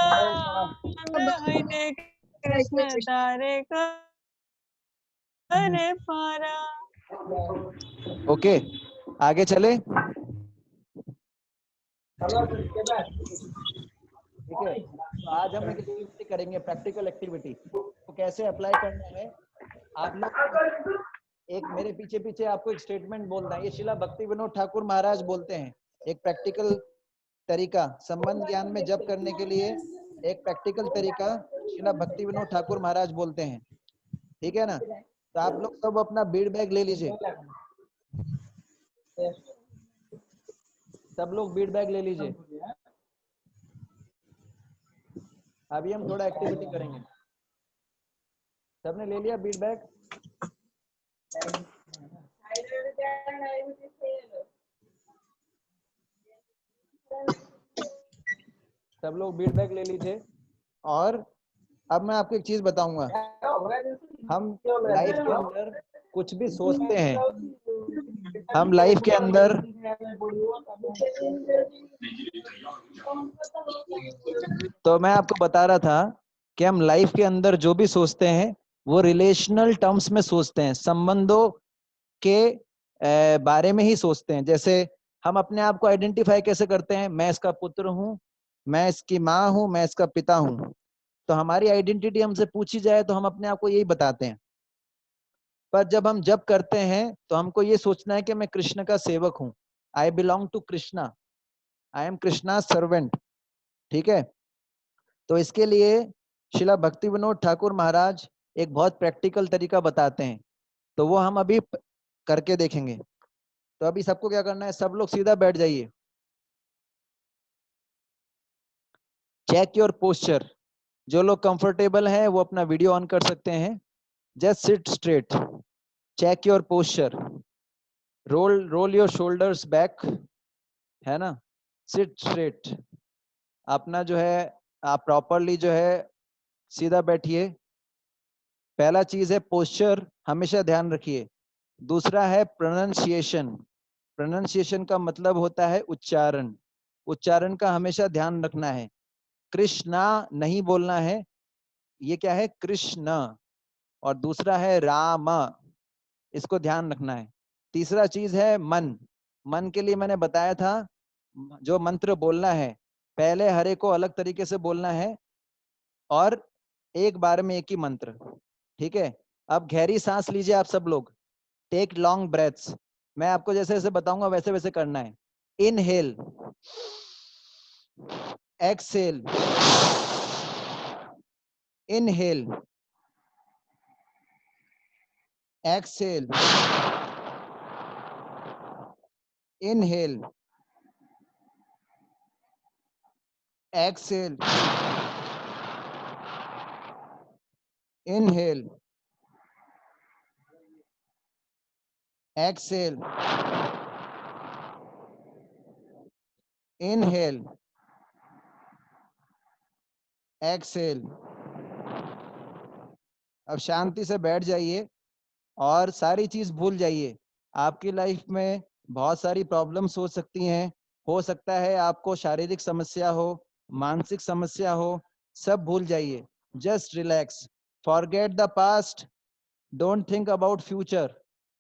बंद है ते कृष्ण तारे करे पारा। ओके, आगे चले। ठीक है, तो आज हम एक एक्टिविटी करेंगे, प्रैक्टिकल एक्टिविटी। तो कैसे अप्लाई करना है, आप लोग एक मेरे पीछे पीछे आपको एक स्टेटमेंट बोलना है। ये शिला भक्ति विनोद ठाकुर महाराज बोलते हैं, एक प्रैक्टिकल तरीका संबंध ज्ञान में जप करने के लिए, एक प्रैक्टिकल तरीका शिला भक्ति विनोद ठाकुर महाराज बोलते हैं। ठीक है ना, तो आप लोग सब अपना बीड बैग ले लीजिए। सब लोग फीडबैक ले लीजिए। अभी हम थोड़ा एक्टिविटी करेंगे। सबने ले लिया फीडबैक? सब लोग फीडबैक ले लीजिए। और अब मैं आपको एक चीज बताऊंगा, हम लाइफ के अंदर कुछ भी सोचते हैं, हम लाइफ के अंदर तो मैं आपको बता रहा था कि हम लाइफ के अंदर जो भी सोचते हैं वो रिलेशनल टर्म्स में सोचते हैं, संबंधों के बारे में ही सोचते हैं। जैसे हम अपने आप को आइडेंटिफाई कैसे करते हैं, मैं इसका पुत्र हूं, मैं इसकी माँ हूं, मैं इसका पिता हूं। तो हमारी आइडेंटिटी हमसे पूछी जाए तो हम अपने आप को यही बताते हैं। पर जब हम जप करते हैं तो हमको ये सोचना है कि मैं कृष्ण का सेवक हूं, I belong to Krishna, I am Krishna servant. ठीक है, तो इसके लिए श्रीला भक्ति विनोद ठाकुर महाराज एक बहुत प्रैक्टिकल तरीका बताते हैं, तो वो हम अभी करके देखेंगे। तो अभी सबको क्या करना है, सब लोग सीधा बैठ जाइए। Check your posture. जो लोग कंफर्टेबल हैं वो अपना वीडियो ऑन कर सकते हैं। Just sit straight, check your posture, roll your shoulders back, है ना, सिट स्ट्रेट। अपना जो है आप प्रॉपरली जो है सीधा बैठिए। पहला चीज है पोस्चर, हमेशा ध्यान रखिए। दूसरा है प्रोनाउंसिएशन। प्रोनाउंसिएशन का मतलब होता है उच्चारण। उच्चारण का हमेशा ध्यान रखना है। कृष्णा नहीं बोलना है, ये क्या है, कृष्ण। और दूसरा है राम, इसको ध्यान रखना है। तीसरा चीज है मन। मन के लिए मैंने बताया था, जो मंत्र बोलना है पहले हरे को अलग तरीके से बोलना है और एक बार में एक ही मंत्र। ठीक है, अब गहरी सांस लीजिए आप सब लोग। Take long breaths. मैं आपको जैसे जैसे बताऊंगा वैसे वैसे करना है। Inhale, exhale, inhale, exhale, inhale, exhale, inhale, exhale, inhale, exhale. अब शांति से बैठ जाइए और सारी चीज भूल जाइए। आपकी लाइफ में बहुत सारी प्रॉब्लम्स हो सकती हैं, हो सकता है आपको शारीरिक समस्या हो, मानसिक समस्या हो, सब भूल जाइए। Just relax, forget the past, don't think about future,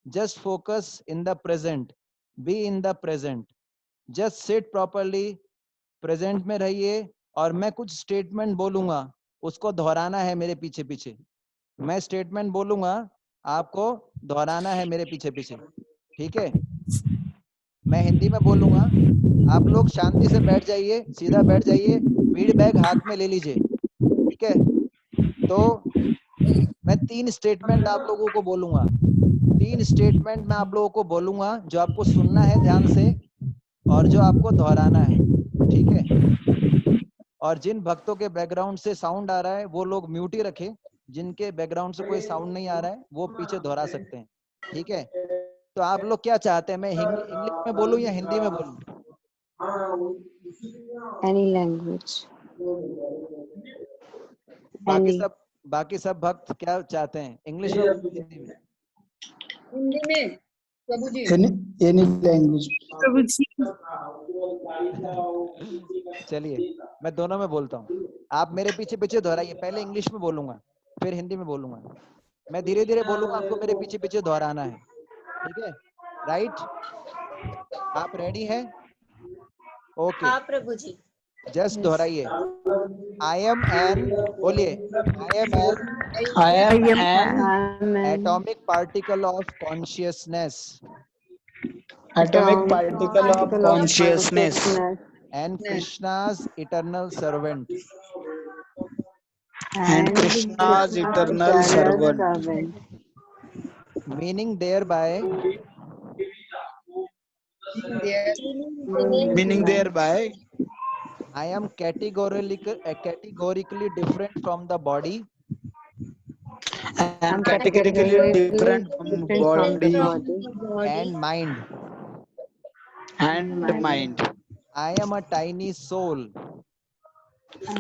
just focus in the present, be in the present, just sit properly, present में रहिए। और मैं कुछ स्टेटमेंट बोलूंगा, उसको दोहराना है मेरे पीछे पीछे। मैं स्टेटमेंट बोलूंगा, आपको दोहराना है मेरे पीछे पीछे। ठीक है, मैं हिंदी में बोलूंगा, आप लोग शांति से बैठ जाइए, सीधा बैठ जाइए, फीडबैक हाथ में ले लीजिए। ठीक है, तो मैं 3 स्टेटमेंट आप लोगों को बोलूंगा। 3 स्टेटमेंट मैं आप लोगों को बोलूंगा जो आपको सुनना है ध्यान से और जो आपको दोहराना है। ठीक है, और जिन भक्तों के बैकग्राउंड से साउंड आ रहा है वो लोग म्यूट ही रखें। जिनके बैकग्राउंड से कोई साउंड नहीं आ रहा है वो पीछे दोहरा सकते हैं। ठीक है, तो आप लोग क्या चाहते हैं, मैं इंग्लिश में बोलूं या हिंदी में बोलूं? Any language. बाकी सब भक्त क्या चाहते हैं, इंग्लिश में बोलूं हिंदी में? हिंदी में प्रभु जी। Any language. प्रभु जी चलिए मैं दोनों में बोलता हूँ, आप मेरे पीछे पीछे दोहराइए। पहले इंग्लिश में बोलूंगा फिर हिंदी में बोलूंगा। मैं धीरे धीरे बोलूंगा, आपको मेरे पीछे पीछे दोहराना है। ठीक है, राइट? आप रेडी हैं? ओके, हाँ प्रभु जी। जस्ट दोहराइए। आई एम एन, बोलिए, I am an I am an Amen. Atomic particle of consciousness atomic particle of consciousness and Krishna's eternal servant. and Krishna's eternal servant. Meaning thereby Meaning thereby, I am categorically different from the body I am categorically different from body and mind. and mind. I am a tiny soul.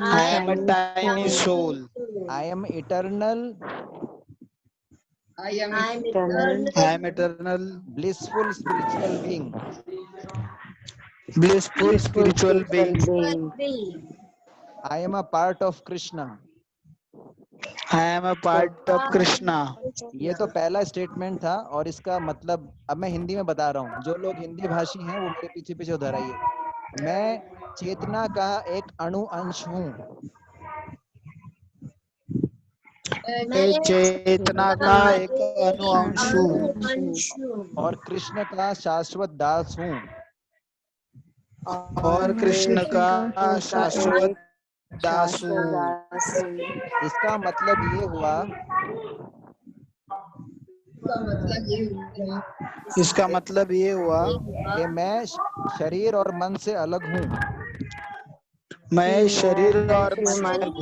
I am a tiny soul. I am eternal, I am eternal, blissful spiritual being. blissful spiritual being. I am a part of Krishna. I am a part of Krishna. ये तो पहला statement था और इसका मतलब अब मैं हिंदी में बता रहा हूँ। जो लोग हिंदी भाषी हैं वो मेरे पीछे पीछे उधर आइए। मैं चेतना का एक अणु अंश हूँ। मैं चेतना का एक अनुअंश हूँ और कृष्ण का शाश्वत दास हूँ। और कृष्ण का शाश्वत दास हूँ। इसका मतलब ये हुआ इसका मतलब ये हुआ कि मैं शरीर और मन से अलग हूँ। मैं शरीर और मन से अलग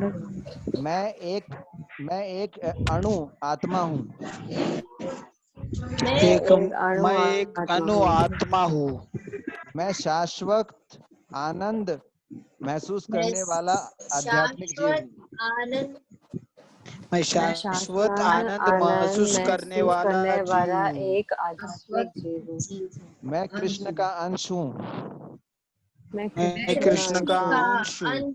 हूँ। मैं एक अणु आत्मा हूँ। मैं एक अणु आत्मा हूँ। मैं शाश्वत आनंद महसूस करने वाला आध्यात्मिक जीव हूँ। मैं शाश्वत आनंद महसूस करने वाला एक आध्यात्मिक जीव हूँ। मैं कृष्ण का अंश हूँ। मैं कृष्ण का अंश हूँ।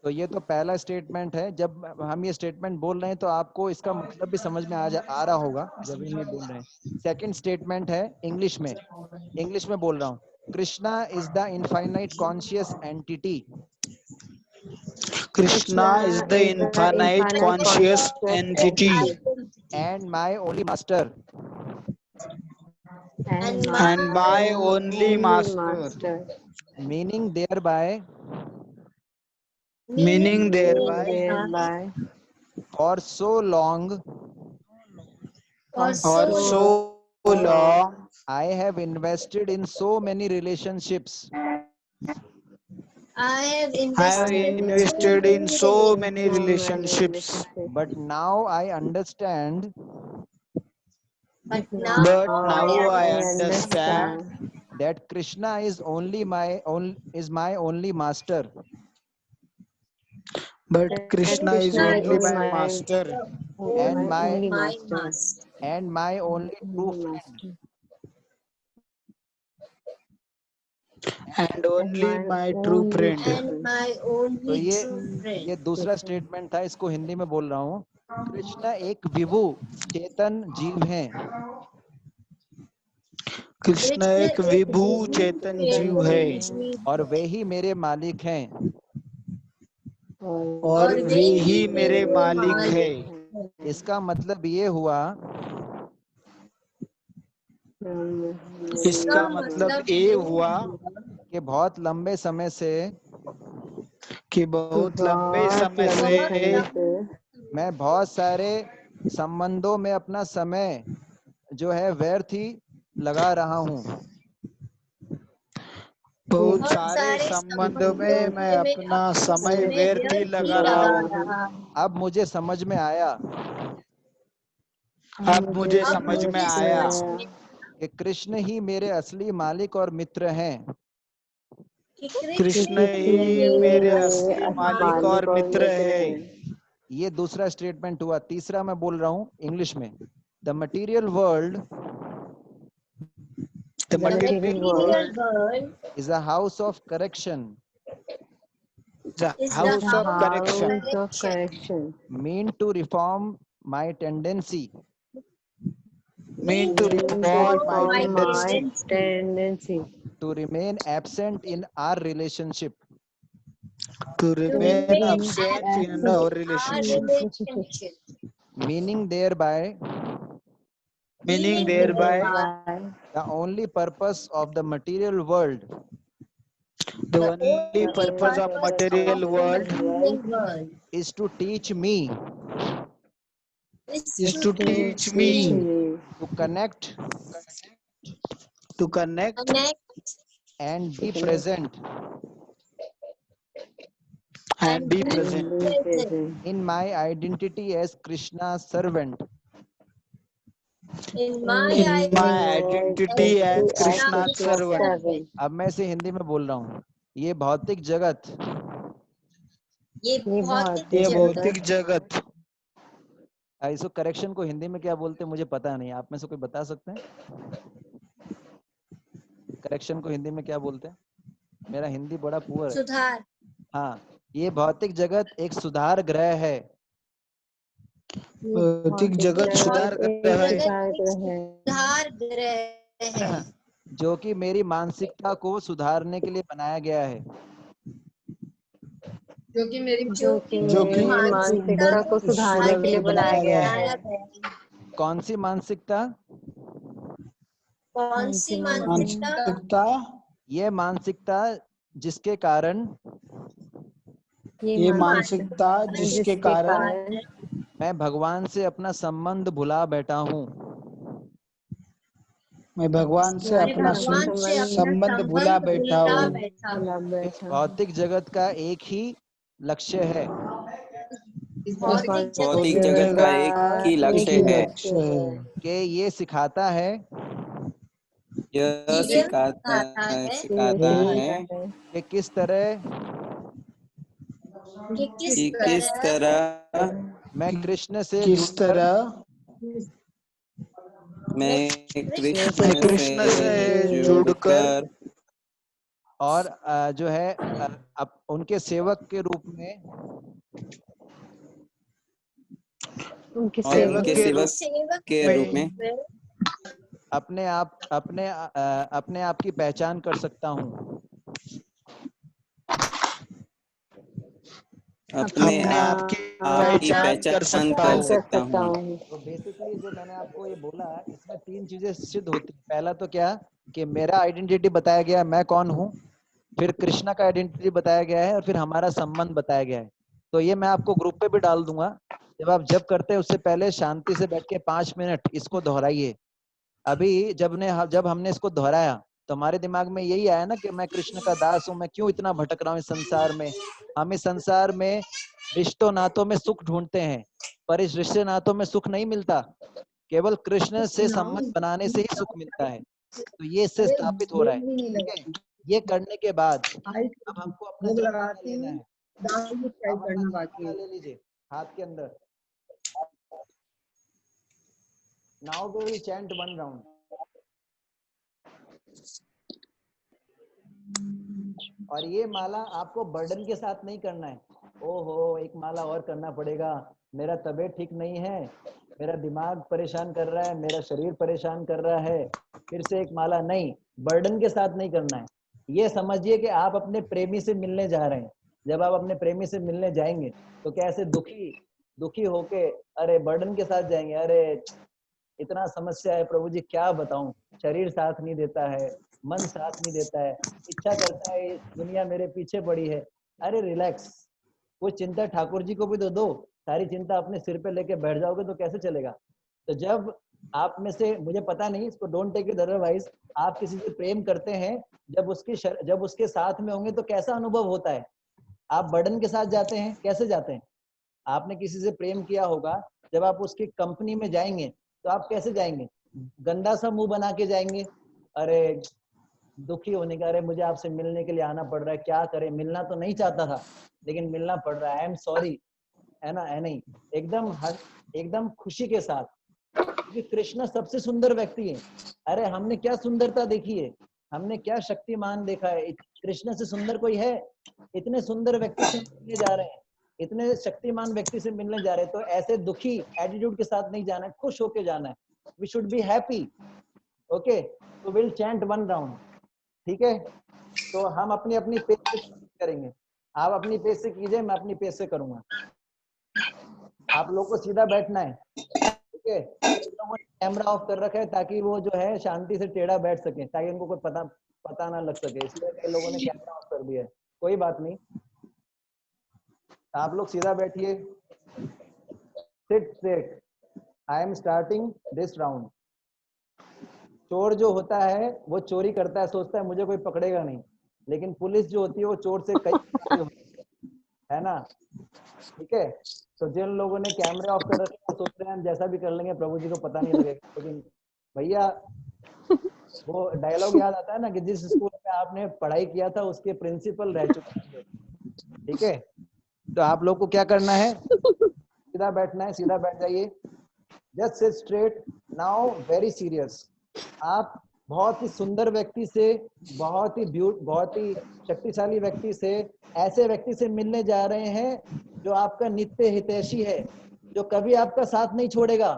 तो ये तो पहला स्टेटमेंट है। जब हम ये स्टेटमेंट बोल रहे हैं तो आपको इसका मतलब भी समझ में आ रहा होगा जब हम ये बोल रहे हैं। सेकंड स्टेटमेंट है इंग्लिश में बोल रहा हूँ। Krishna is the infinite conscious entity Krishna is the infinite conscious entity and my only master. and my only master. Meaning thereby for so long or so long I have invested in so many relationships. I have invested in so many relationships, But now I understand but now I understand that Krishna is my only master. but Krishna is only my master And my only true friend. and only my true friend. तो ये दूसरा statement था। इसको हिंदी में बोल रहा हूँ। कृष्ण एक विभु चेतन जीव हैं। कृष्ण एक विभु चेतन जीव है और वे ही मेरे मालिक हैं। और वे ही मेरे मालिक है। इसका मतलब ये हुआ इसका मतलब ये हुआ कि बहुत लंबे समय से मैं बहुत सारे संबंधों में अपना समय जो है व्यर्थ ही लगा रहा हूँ। बहुत सारे संबंधों में मैं अपना समय व्यर्थ ही लगा रहा हूँ। अब मुझे समझ में आया कि कृष्ण ही मेरे असली मालिक और मित्र हैं। कृष्ण ही मेरे असली मालिक और मित्र है। ये दूसरा स्टेटमेंट हुआ। तीसरा मैं बोल रहा हूँ इंग्लिश में। The material world is a house of correction. The house of correction. Mean to reform my tendency. Mean to reform my tendency. To remain absent in our relationship. To remain absent in our relationship. Meaning thereby the only purpose of the material world is to teach me to connect To connect connect and be present and be present present in my identity as Krishna's servant. in my in my identity identity as Krishna's servant. servant. अब मैं इसे हिंदी में बोल रहा हूँ। ये भौतिक जगत ये ये भौतिक भौतिक जगत इसको करेक्शन को हिंदी में क्या बोलते हैं मुझे पता नहीं, आप में से कोई बता सकते हैं? करेक्शन को हिंदी में क्या बोलते हैं? मेरा हिंदी बड़ा पुअर है। सुधार। हाँ, ये भौतिक जगत एक सुधार ग्रह है। भौतिक जगत सुधार ग्रह है सुधार ग्रह है जो कि मेरी मानसिकता को सुधारने के लिए बनाया गया है। जो कि मेरी मानसिकता को सुधारने के लिए बनाया गया है। कौन सी मानसिकता? कौन सी मानसिकता? मानसिकता ये मानसिकता जिसके कारण ये मानसिकता जिसके कारण मैं भगवान से अपना संबंध भुला बैठा हूँ। मैं भगवान से अपना संबंध भुला बैठा हूँ। इस भौतिक जगत का एक ही लक्ष्य है। भौतिक जगत का एक ही लक्ष्य है कि ये सिखाता है यह सिखाता है कि किस तरह मैं कृष्ण से कृष्ण से जुड़कर और जो है उनके सेवक के रूप में उनके सेवक के रूप में अपने आप की पहचान कर सकता हूँ। अपने आप की पहचान कर सकता हूँ। तो बेसिकली जो मैंने आपको ये बोला, इसमें तीन चीजें सिद्ध होती है। पहला तो क्या कि मेरा आइडेंटिटी बताया गया है, मैं कौन हूँ। फिर कृष्णा का आइडेंटिटी बताया गया है और फिर हमारा संबंध बताया गया है। तो ये मैं आपको ग्रुप पे भी डाल दूंगा। जब आप जब करते हैं उससे पहले शांति से बैठ के 5 मिनट इसको दोहराइए। अभी जब हमने इसको दोहराया तो हमारे दिमाग में यही आया ना कि मैं कृष्ण का दास हूँ, मैं क्यों इतना भटक रहा हूँ इस संसार में। हम इस संसार में रिश्तों नातों में सुख ढूंढते हैं, पर इस रिश्ते नातों में सुख नहीं मिलता, केवल कृष्ण से संबंध बनाने से ही सुख मिलता है। तो ये इससे स्थापित हो रहा है। ठीक है, ये करने के बाद अब हमको अपना जपमाला लेना है। आप अपना जपमाला ले लीजिए हाथ के अंदर। Now we will chant one round. और ये माला आपको बर्डन के साथ नहीं करना है। ओहो, एक माला और करना पड़ेगा, मेरा तबीयत ठीक नहीं है, मेरा दिमाग परेशान कर रहा है, मेरा शरीर परेशान कर रहा है, फिर से एक माला नहीं। बर्डन के साथ नहीं करना है। ये समझिए कि आप अपने प्रेमी से मिलने जा रहे हैं। जब आप अपने प्रेमी से मिलने जाएंगे तो कैसे दुखी होके अरे बर्डन के साथ जाएंगे, अरे इतना समस्या है प्रभु जी, क्या बताऊं, शरीर साथ नहीं देता है, मन साथ नहीं देता है, इच्छा करता है दुनिया मेरे पीछे पड़ी है। अरे रिलैक्स, वो चिंता ठाकुर जी को भी तो दो। सारी चिंता अपने सिर पे लेके बैठ जाओगे तो कैसे चलेगा। तो जब आप में से, मुझे पता नहीं, इसको डोंट टेक इट अदरवाइज, आप किसी से प्रेम करते हैं, जब उसके साथ में होंगे तो कैसा अनुभव होता है। आप बर्डन के साथ जाते हैं, कैसे जाते हैं। आपने किसी से प्रेम किया होगा, जब आप उसकी कंपनी में जाएंगे तो आप कैसे जाएंगे, गंदा सा मुंह बना के जाएंगे, अरे दुखी होने का, अरे मुझे आपसे मिलने के लिए आना पड़ रहा है, क्या करें, मिलना तो नहीं चाहता था लेकिन मिलना पड़ रहा है, आई एम सॉरी, है ना, है नहीं, एकदम खुशी के साथ, क्योंकि कृष्ण सबसे सुंदर व्यक्ति है। अरे हमने क्या सुंदरता देखी है, हमने क्या शक्तिमान देखा है, कृष्ण से सुंदर कोई है। इतने सुंदर व्यक्ति से मिलने जा रहे हैं, इतने शक्तिमान व्यक्ति से मिलने जा रहे हैं, तो ऐसे दुखी एटीट्यूड के साथ नहीं जाना है, खुश होके जाना है। We should be happy. Okay, तो विल चैंट वन राउंड। ठीक है, तो हम अपनी अपनी पेस से करेंगे। आप अपनी पेस से कीजिए, मैं अपनी पेस से करूंगा। आप लोग को सीधा बैठना है। ठीक है, कैमरा ऑफ कर रखा है ताकि वो जो है शांति से टेढ़ा बैठ सके, ताकि उनको कोई पता ना लग सके, इसलिए कई लोगों ने कैमरा ऑफ कर दिया है। कोई बात नहीं, आप लोग सीधा बैठिए। Seat straight. I am starting this round. चोर जो होता है वो चोरी करता है, सोचता है मुझे कोई पकड़ेगा नहीं, लेकिन पुलिस जो होती है वो चोर से कई आगे होती है ना। ठीक है, तो जिन लोगों ने कैमरे ऑफ कर रखे हैं सोच रहे हैं हम जैसा भी कर लेंगे प्रभु जी को पता नहीं लगेगा, लेकिन भैया वो डायलॉग याद आता है ना कि जिस स्कूल में आपने पढ़ाई किया था उसके प्रिंसिपल रह चुके हैं। ठीक है, तो आप लोग को क्या करना है, सीधा बैठना है, सीधा बैठ जाइए, just sit straight now, very serious. आप बहुत ही सुंदर व्यक्ति से, बहुत ही शक्तिशाली व्यक्ति से, ऐसे व्यक्ति से मिलने जा रहे हैं जो आपका नित्य हितैषी है, जो कभी आपका साथ नहीं छोड़ेगा।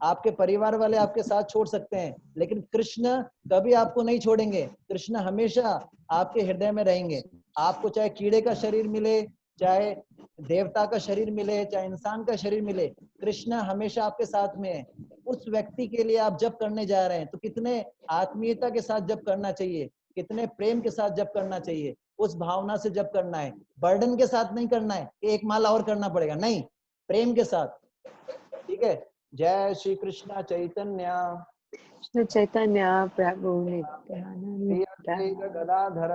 आपके परिवार वाले आपके साथ छोड़ सकते हैं, लेकिन कृष्ण कभी आपको नहीं छोड़ेंगे। कृष्ण हमेशा आपके हृदय में रहेंगे। आपको चाहे कीड़े का शरीर मिले, चाहे देवता का शरीर मिले, चाहे इंसान का शरीर मिले, कृष्ण हमेशा आपके साथ में है। उस व्यक्ति के लिए आप जप करने जा रहे हैं तो कितने आत्मीयता के साथ जप करना चाहिए, कितने प्रेम के साथ जप करना चाहिए, उस भावना से जप करना है। बर्डन के साथ नहीं करना है कि एक माला और करना पड़ेगा, नहीं, प्रेम के साथ। ठीक है, जय श्री कृष्ण चैतन्य कृष्ण चैतन्य प्रभु नित्यानंद गदाधर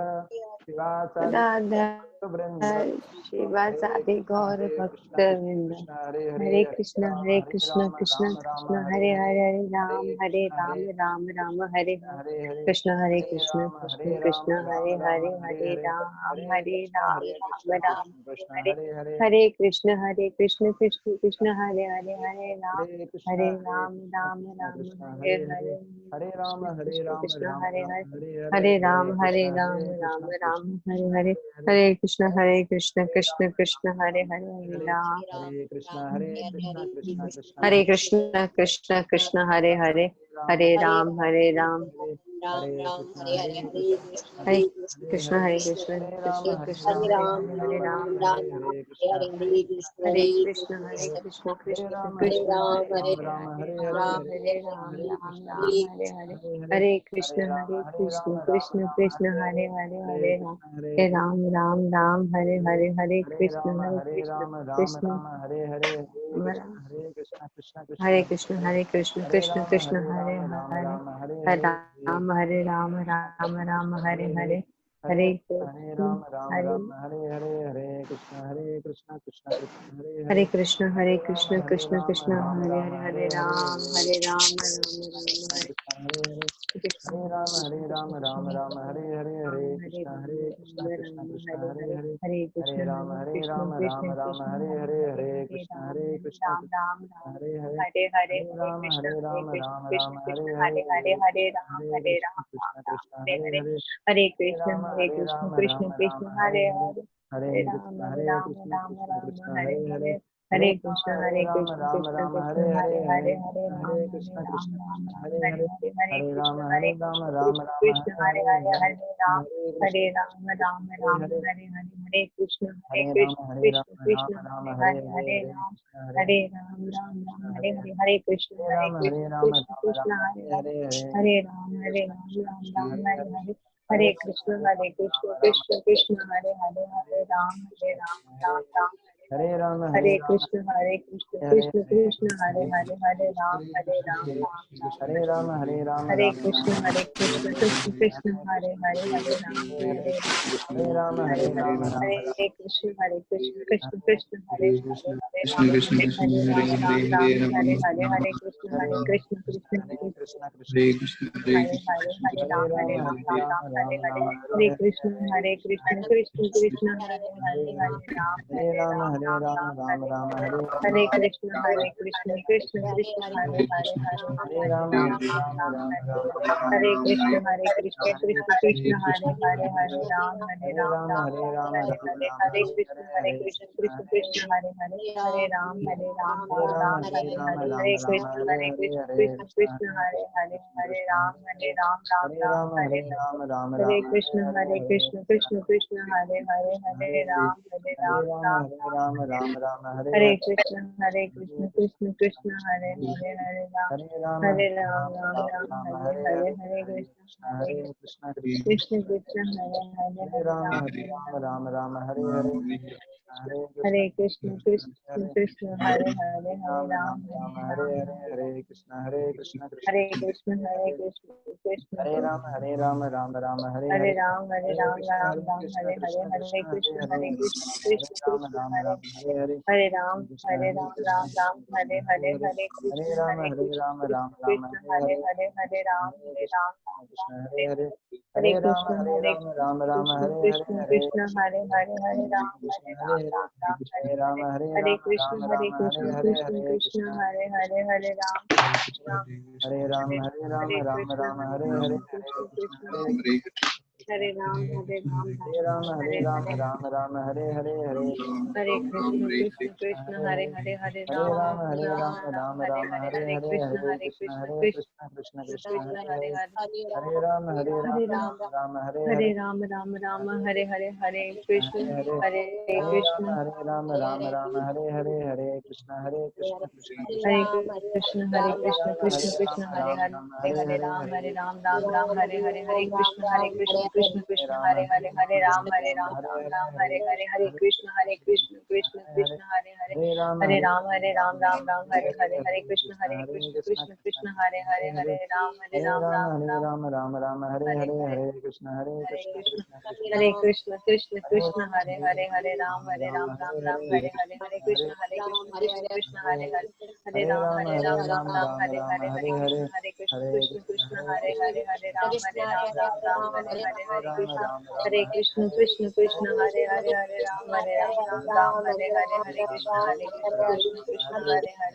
शिवासादि गौर भक्त वृंद। हरे कृष्ण कृष्ण कृष्ण हरे हरे, हरे राम राम राम हरे हरे। कृष्ण कृष्ण कृष्ण हरे हरे, हरे राम राम राम हरे हरे। हरे कृष्ण कृष्ण कृष्ण हरे हरे, हरे राम राम हरे हरे। हरे राम कृष्ण राम हरे राम हरे, हरे हरे राम हरे राम हरे हरे। हरे कृष्ण कृष्ण कृष्ण हरे हरे, हरे राम। हरे कृष्णा कृष्णा कृष्णा हरे कृष्ण कृष्ण हरे हरे, हरे राम राम। हरे कृष्णा हरे कृष्ण कृष्ण कृष्ण हरे हरे, हरे राम हरे कृष्णा हरे कृष्ण कृष्ण कृष्ण कृष्ण हरे राम हरे, राम हरे हरे हरे राम हरे राम हरे हरे। हरे कृष्ण कृष्ण कृष्ण हरे हरे, हरे राम राम हरे हरे। हरे कृष्ण कृष्ण कृष्ण हरे हरे हरे कृष्ण कृष्ण हरे हरे, हरे राम हरे हरे। हरे कृष्ण हरे कृष्णा कृष्णा कृष्ण हरे कृष्ण कृष्ण कृष्ण हरे हरे, हरे राम राम हरे कृष्ण हरे राम राम राम हरे हरे, हरे कृष्णा कृष्णा कृष्णा हरे हरे, हरे हरे कृष्ण राम राम राम हरे हरे, हरे कृष्णा कृष्णा हरे हरे, हरे राम राम राम हरे हरे, हरे कृष्णा हरे हरे, हरे हरे कृष्ण राम कृष्ण राम कृष्ण राम हरे हरे हरे, हरे, हरे हरे कृष्णा कृष्णा हरे हरे हरे, हरे। हरे कृष्ण हरे राम राम कृष्ण राम कृष्ण हरे हरे हरे, हरे, हरे हरे कृष्णा राम कृष्णा कृष्णा हरे हरे हरे, हरे। हरे हरे कृष्ण राम राम कृष्ण राम कृष्ण हरे हरे हरे, हरे, हरे राम हरे राम कृष्णा हरे हरे हरे। हरे कृष्ण हरे कृष्ण कृष्ण राम हरे हरे हरे, हरे, हरे हरे राम कृष्णा हरे राम हरे हरे, हरे। हरे कृष्ण हरे राम कृष्ण राम हरे हरे हरे, हरे, हरे राम कृष्णा राम हरे हरे हरे, हरे। हरे हरे कृष्ण कृष्ण कृष्ण हरे हरे, हरे राम हरे राम हरे राम हरे राम कृष्ण हरे कृष्ण हरे, कृष्ण हरे हरे, हरे राम हरे राम हरे राम कृष्ण कृष्ण कृष्ण हरे हरे, हरे राम हरे राम हरे राम हरे। राम हरे कृष्ण कृष्ण कृष्ण हरे हरे, हरे कृष्ण राम कृष्ण कृष्ण हरे हरे, हरे राम हरे हरे। हरे कृष्ण हरे कृष्ण कृष्ण हरे कृष्णा हरे कृष्णा कृष्ण हरे कृष्ण हरे, कृष्ण हरे कृष्ण राम हरे हरे हरे, हरे हरे। हरे हरे कृष्ण कृष्ण कृष्ण हरे हरे, हरे हरे राम हरे राम हरे राम हरे। हरे हरे हरे, कृष्ण कृष्ण कृष्ण हरे हरे हरे, कृष्ण हरे कृष्ण हरे हरे राम राम राम हरे हरे हरे। हरे राम कृष्ण कृष्ण हरे कृष्ण हरे हरे कृष्ण हरे, हरे राम हरे हरे। हरे कृष्ण कृष्ण कृष्ण हरे हरे, हरे राम हरे हरे। हरे कृष्ण कृष्ण कृष्ण हरे हरे, हरे राम हरे हरे। हरे कृष्ण कृष्ण कृष्ण हरे हरे, हरे राम राम राम राम हरे हरे हरे कृष्ण कृष्ण कृष्ण हरे हरे हरे राम हरे राम राम राम हरे हरे हरे कृष्ण हरे कृष्ण कृष्ण कृष्ण हरे हरे हरे हरे राम राम राम राम हरे हरे हरे हरे कृष्ण कृष्ण कृष्ण हरे हरे हरे राम राम राम राम हरे हरे हरे कृष्ण हरे कृष्ण कृष्ण कृष्ण हरे राम राम राम हरे हरे हरे राम राम राम कृष्ण हरे हरे कृष्ण हरे कृष्ण कृष्ण हरे कृष्ण हरे राम कृष्ण राम हरे हरे हरे हरे राम कृष्ण राम राम हरे हरे हरे हरे कृष्ण राम राम राम कृष्ण हरे हरे हरे हरे हरे राम कृष्ण राम हरे हरे हरे हरे राम कृष्ण राम राम हरे हरे हरे कृष्ण हरे हरे हरे राम कृष्ण हरे राम हरे राम हरे राम हरे राम कृष्ण राम हरे हरे हरे कृष्ण कृष्ण हरे हरे हरे राम राम हरे राम हरे राम कृष्ण राम हरे हरे हरे कृष्ण हरे हरे राम हरे राम हरे हरे राम राम हरे हरे हरे हरे कृष्ण कृष्ण कृष्ण हरे हरे हरे हरे हरे हरे राम राम राम राम राम हरे राम हरे हरे हरे हरे कृष्ण हरे कृष्ण हरे कृष्ण कृष्ण कृष्ण कृष्ण हरे हरे हरे हरे हरे राम हरे राम राम हरे हरे हरे राम राम हरे हरे हरे कृष्ण कृष्ण हरे हरे हरे हरे कृष्ण राम राम हरे हरे हरे कृष्ण कृष्ण हरे कृष्ण कृष्ण हरे राम कृष्ण कृष्ण हरे हरे हरे राम हरे कृष्ण हरे कृष्ण राम हरे राम हरे कृष्ण कृष्ण कृष्ण हरे राम हरे कृष्ण कृष्ण कृष्ण कृष्ण हरे राम हरे हरे हरे हरे हरे कृष्ण हरे कृष्ण कृष्ण कृष्ण हरे कृष्ण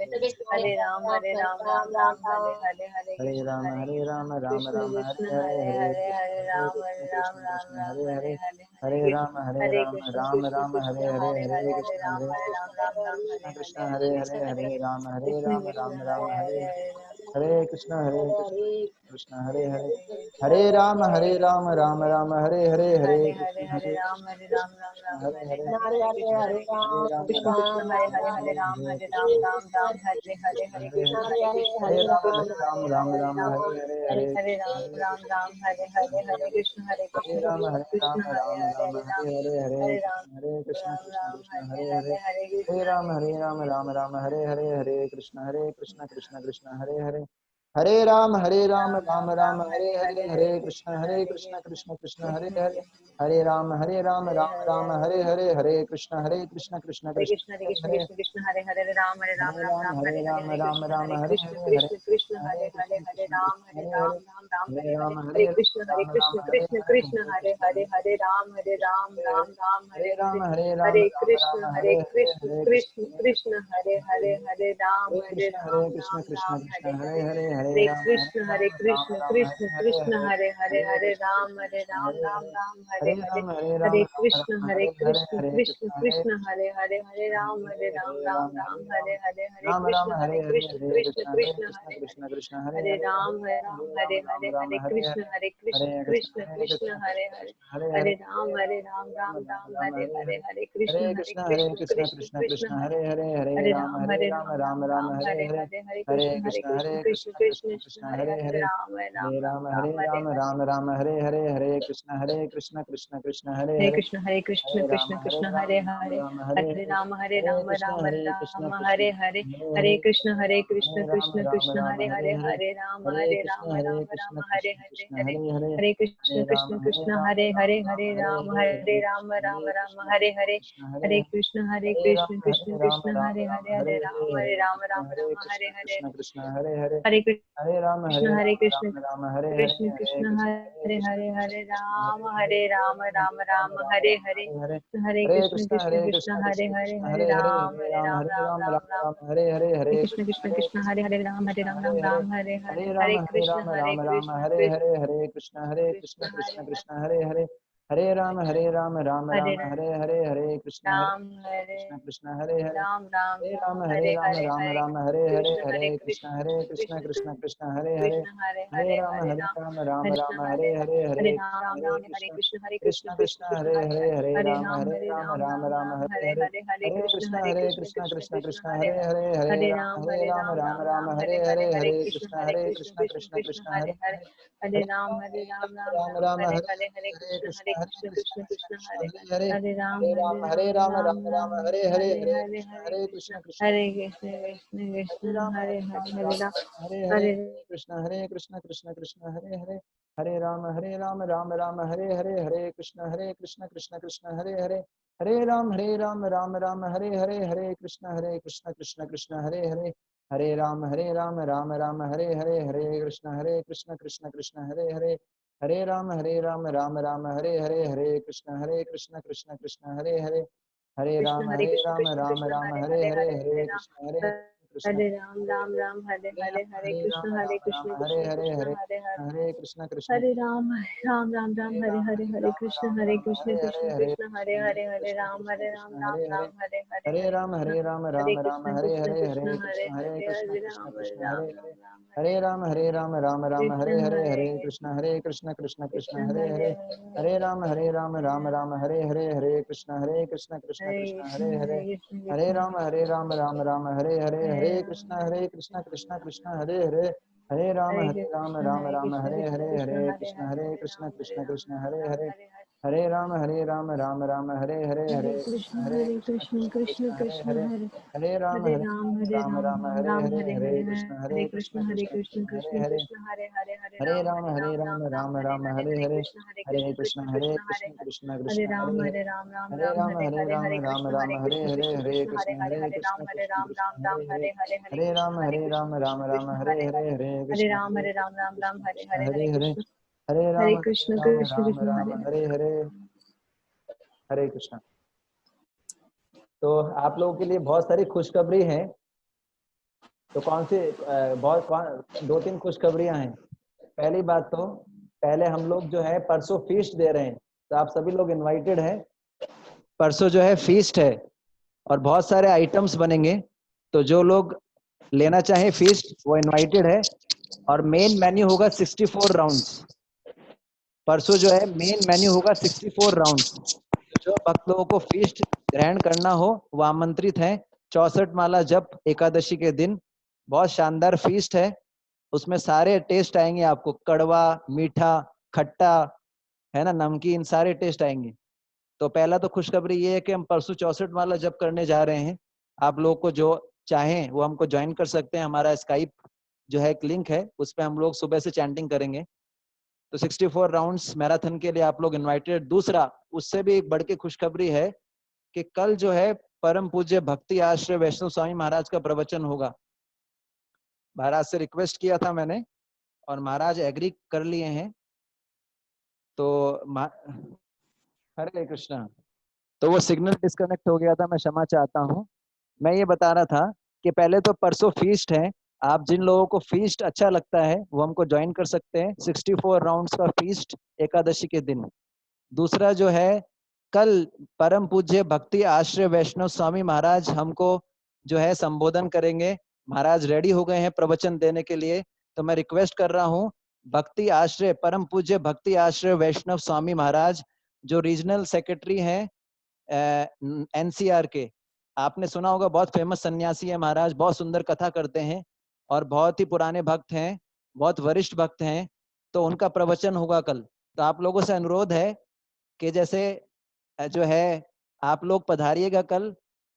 कृष्ण हरे कृष्ण हरे हरे राम राम राम हरे हरे कृष्ण कृष्ण हरे हरे राम राम हरे कृष्ण कृष्ण हरे राम राम हरे कृष्ण हरे कृष्ण कृष्ण हरे राम राम हरे कृष्ण कृष्ण हरे राम राम हरे हरे कृष्ण राम कृष्ण कृष्ण हरे राम राम हरे राम हरे कृष्ण कृष्ण हरे हरे राम कृष्ण कृष्ण हरे हरे कृष्ण हरे कृष्ण राम कृष्ण राम हरे हरे कृष्ण कृष्ण हरे हरे हरे हरे राम राम हरे कृष्ण हरे राम राम हरे हरे हरे राम कृष्ण कृष्ण हरे राम हरे राम हरे राम हरे हरे राम कृष्ण हरे हरे राम हरे कृष्ण कृष्ण हरे हरे हरे राम हरे कृष्ण कृष्ण हरे हरे हरे राम राम हरे कृष्ण कृष्ण हरे हरे हरे राम हरे कृष्ण कृष्ण हरे कृष्ण हरे हरे राम राम हरे राम कृष्ण कृष्ण हरे राम राम हरे कृष्ण कृष्ण हरे राम राम हरे कृष्ण कृष्ण हरे राम राम हरे राम हरे कृष्ण हरे राम हरे कृष्ण कृष्ण हरे राम हरे कृष्ण हरे राम हरे कृष्ण कृष्ण हरे राम हरे हरे कृष्ण कृष्ण कृष्ण हरे राम हरे कृष्ण कृष्ण हरे कृष्ण कृष्ण हरे हरे कृष्ण कृष्ण हरे राम हरे कृष्ण हरे कृष्ण कृष्ण हरे कृष्ण हरे राम हरे कृष्ण कृष्ण हरे कृष्ण हरे हरे हरे राम कृष्ण हरे राम हरे हरे कृष्ण कृष्ण हरे हरे कृष्ण राम हरे राम कृष्ण राम हरे कृष्ण हरे कृष्ण कृष्ण हरे हरे हरे राम राम राम हरे हरे हरे, हरे कृष्ण राम हरे कृष्ण हरे हरे, राम राम हरे राम हरे हरे राम हरे राम हरे राम हरे हरे, हरे कृष्ण कृष्ण कृष्ण कृष्ण कृष्ण हरे हरे, कृष्ण हरे हरे हरे हरे राम राम राम कृष्ण राम हरे हरे हरे, हरे हरे राम राम हरे राम हरे कृष्ण कृष्ण कृष्ण कृष्ण कृष्ण हरे हरे हरे, हरे राम राम राम राम राम राम हरे हरे हरे, हरे हरे हरे कृष्ण कृष्ण कृष्ण कृष्ण कृष्ण कृष्ण हरे हरे हरे, हरे हरे राम राम राम राम हरे हरे हरे, हरे हरे कृष्ण कृष्ण कृष्ण कृष्ण कृष्ण कृष्ण हरे हरे हरे हरे, हरे राम राम राम राम हरे हरे हरे हरे कृष्ण कृष्ण कृष्ण कृष्ण हरे हरे हरे, हरे हरे राम राम राम राम हरे हरे, हरे हरे हरे हरे कृष्ण कृष्ण हरे कृष्ण कृष्ण हरे कृष्ण राम हरे हरे हरे राम हरे हरे, हरे हरे कृष्ण कृष्ण कृष्ण हरे हरे, हरे राम राम राम हरे हरे, हरे कृष्ण कृष्ण कृष्ण हरे हरे, हरे राम राम राम हरे हरे, हरे कृष्ण कृष्ण कृष्ण हरे हरे, हरे राम राम राम हरे हरे, हरे कृष्ण कृष्ण कृष्ण हरे हरे, हरे राम राम राम हरे हरे, हरे कृष्ण कृष्ण कृष्ण हरे हरे, हरे राम कृष्ण राम कृष्ण राम हरे हरे हरे हरे, हरे हरे हरे राम कृष्ण हरे राम राम हरे हरे हरे कृष्ण राम हरे कृष्ण हरे, कृष्ण हरे हरे हरे हरे कृष्ण हरे राम राम हरे हरे हरे कृष्ण कृष्ण हरे कृष्ण हरे हरे हरे राम कृष्ण हरे हरे, राम हरे हरे हरे हरे कृष्ण राम हरे राम कृष्ण हरे कृष्ण हरे, कृष्ण हरे हरे कृष्ण हरे हरे कृष्ण कृष्ण हरे राम हरे, राम हरे राम राम कृष्ण हरे हरे, हरे हरे कृष्ण कृष्ण कृष्ण हरे हरे हरे, हरे राम हरे हरे, हरे कृष्ण हरे कृष्ण हरे कृष्ण हरे, हरे कृष्ण राम हरे हरे, हरे हरे राम कृष्ण कृष्ण हरे हरे, हरे राम राम हरे कृष्ण हरे, कृष्ण हरे हरे हरे कृष्ण राम कृष्ण हरे राम हरे, हरे हरे हरे राम राम हरे हरे, हरे हरे कृष्ण कृष्ण कृष्ण कृष्ण हरे कृष्ण हरे, हरे हरे राम हरे राम हरे राम हरे, हरे हरे हरे कृष्ण कृष्ण कृष्ण हरे कृष्ण हरे, कृष्ण हरे हरे हरे हरे राम राम राम हरे हरे हरे, हरे कृष्ण कृष्ण कृष्ण कृष्ण कृष्ण हरे कृष्ण हरे हरे, राम हरे राम राम हरे हरे, हरे कृष्ण कृष्ण कृष्ण राम हरे हरे, हरे हरे कृष्ण राम कृष्ण हरे हरे हरे, हरे हरे राम कृष्ण हरे हरे हरे, कृष्ण हरे हरे कृष्ण राम कृष्ण राम हरे हरे हरे, हरे कृष्ण। तो आप लोगों के लिए बहुत सारी खुशखबरी है। तो कौन सी दो तीन खुशखबरियां हैं। पहली बात तो पहले हम लोग जो है परसों फीस्ट दे रहे हैं, तो आप सभी लोग इनवाइटेड हैं। परसों जो है फीस्ट है और बहुत सारे आइटम्स बनेंगे, तो जो लोग लेना चाहे फीस्ट वो इनवाइटेड है। और मेन मेन्यू होगा 64 राउंड्स। परसों जो है मेन मेन्यू होगा 64 राउंड्स। जो भक्त लोगों को फीस्ट ग्रहण करना हो वो आमंत्रित हैं। 64 माला जप एकादशी के दिन बहुत शानदार फीस्ट है। उसमें सारे टेस्ट आएंगे आपको, कड़वा, मीठा, खट्टा, है ना, नमकीन, सारे टेस्ट आएंगे। तो पहला तो खुशखबरी ये है कि हम परसों 64 माला जप करने जा रहे हैं। आप लोग को जो चाहें वो हमको ज्वाइन कर सकते हैं। हमारा स्काइप जो है एक लिंक है, उस पर हम लोग सुबह से चैंटिंग करेंगे। तो 64 राउंड्स मैराथन के लिए आप लोग इनवाइटेड। दूसरा, उससे भी एक बढ़ के खुशखबरी है कि कल जो है परम पूज्य भक्ति आश्रय वैष्णव स्वामी महाराज का प्रवचन होगा। महाराज से रिक्वेस्ट किया था मैंने और महाराज एग्री कर लिए हैं। तो हरे कृष्णा। तो वो सिग्नल डिस्कनेक्ट हो गया था, मैं क्षमा चाहता हूँ। मैं ये बता रहा था कि पहले तो परसों फीस्ट है। आप जिन लोगों को फीस्ट अच्छा लगता है वो हमको ज्वाइन कर सकते हैं। 64 राउंड्स का फीस्ट एकादशी के दिन। दूसरा जो है, कल परम पूज्य भक्ति आश्रय वैष्णव स्वामी महाराज हमको जो है संबोधन करेंगे। महाराज रेडी हो गए हैं प्रवचन देने के लिए। तो मैं रिक्वेस्ट कर रहा हूँ, भक्ति आश्रय परम पूज्य भक्ति आश्रय वैष्णव स्वामी महाराज जो रीजनल सेक्रेटरी हैं एनसीआर के, आपने सुना होगा, बहुत फेमस सन्यासी है महाराज, बहुत सुंदर कथा करते हैं और बहुत ही पुराने भक्त हैं, बहुत वरिष्ठ भक्त हैं। तो उनका प्रवचन होगा कल। तो आप लोगों से अनुरोध है कि जैसे जो है आप लोग पधारिएगा कल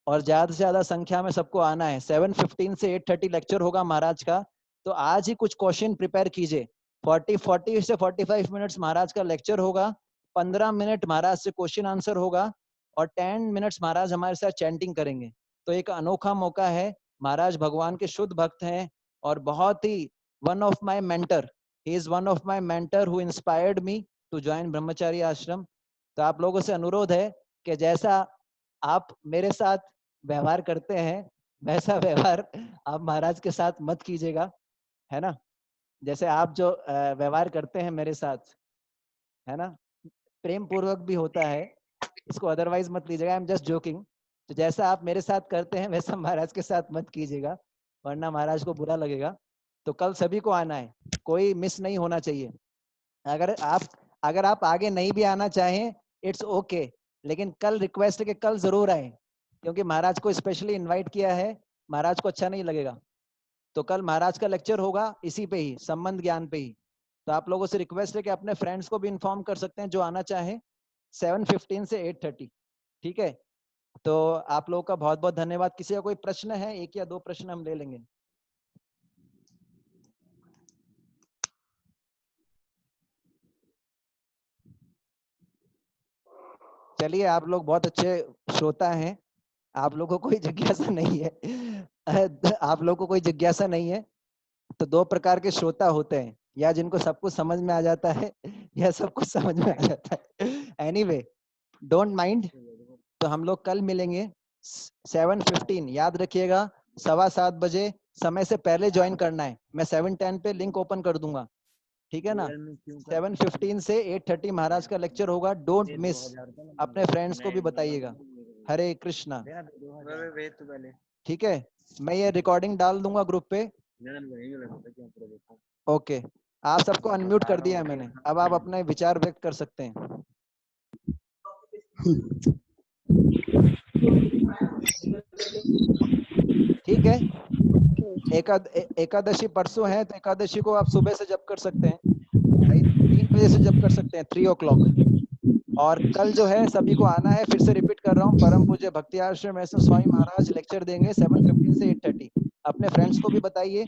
और ज्यादा से ज्यादा संख्या में सबको आना है। 7:15 से 8:30 लेक्चर होगा महाराज का। तो आज ही कुछ क्वेश्चन प्रिपेयर कीजिए। 40 से 45 मिनट्स महाराज का लेक्चर होगा। 15 मिनट महाराज से क्वेश्चन आंसर होगा और 10 मिनट्स महाराज हमारे साथ चैंटिंग करेंगे। तो एक अनोखा मौका है। महाराज भगवान के शुद्ध भक्त हैं और बहुत ही one of my mentor, he is one of my mentor who inspired me to join brahmachari ashram. तो आप लोगों से अनुरोध है कि जैसा आप मेरे साथ व्यवहार करते हैं वैसा व्यवहार आप महाराज के साथ मत कीजिएगा, है ना। जैसे आप जो व्यवहार करते हैं मेरे साथ, है ना, प्रेम पूर्वक भी होता है, इसको अदरवाइज मत लीजिएगा, आई एम जस्ट जोकिंग। तो जैसा आप मेरे साथ करते हैं वैसा महाराज के साथ मत कीजिएगा, वरना महाराज को बुरा लगेगा। तो कल सभी को आना है, कोई मिस नहीं होना चाहिए। अगर आप आगे नहीं भी आना चाहें इट्स ओके, लेकिन कल रिक्वेस्ट है कि कल जरूर आए, क्योंकि महाराज को स्पेशली इनवाइट किया है, महाराज को अच्छा नहीं लगेगा। तो कल महाराज का लेक्चर होगा इसी पे ही, संबंध ज्ञान पे ही। तो आप लोगों से रिक्वेस्ट है कि अपने फ्रेंड्स को भी इन्फॉर्म कर सकते हैं जो आना चाहें, 7:15 से 8:30, ठीक है। तो आप लोगों का बहुत बहुत धन्यवाद। किसी का कोई प्रश्न है? 1 या 2 प्रश्न हम ले लेंगे। चलिए, आप लोग बहुत अच्छे श्रोता हैं, आप लोगों को कोई जिज्ञासा नहीं है आप लोगों को कोई जिज्ञासा नहीं है। तो 2 प्रकार के श्रोता होते हैं, या जिनको सब कुछ समझ में आ जाता है या सब कुछ समझ में आ जाता है। Anyway, don't mind. तो हम लोग कल मिलेंगे 7:15, याद रखिएगा 7:15 बजे, समय से पहले ज्वाइन करना है। मैं 7:10 पे लिंक ओपन कर दूंगा, ठीक है ना। 7:15 से 8:30 महाराज का लेक्चर होगा, डोंट मिस। अपने फ्रेंड्स को भी बताइएगा। हरे कृष्णा, ठीक है। मैं ये रिकॉर्डिंग डाल दूंगा ग्रुप पे। ओके, आप सबको अनम्यूट कर दिया है मैंने, अब आप अपने विचार व्यक्त कर सकते हैं। ठीक है। एकादशी परसों है, तो एकादशी को आप सुबह से जप कर सकते हैं, 3 बजे से जप कर सकते हैं, 3 o'clock। और कल जो है सभी को आना है, फिर से रिपीट कर रहा हूँ, परम पूज्य भक्ति आश्रम में स्वामी महाराज लेक्चर देंगे 7:15 से 8:30। अपने फ्रेंड्स को भी बताइए,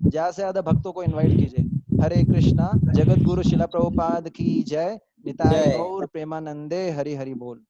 ज्यादा से ज्यादा भक्तों को इनवाइट कीजिए। हरे कृष्णा। जगत गुरु शिला प्रभुपाद की जय। निताय गौर प्रेमानंदे। हरि हरि बोल।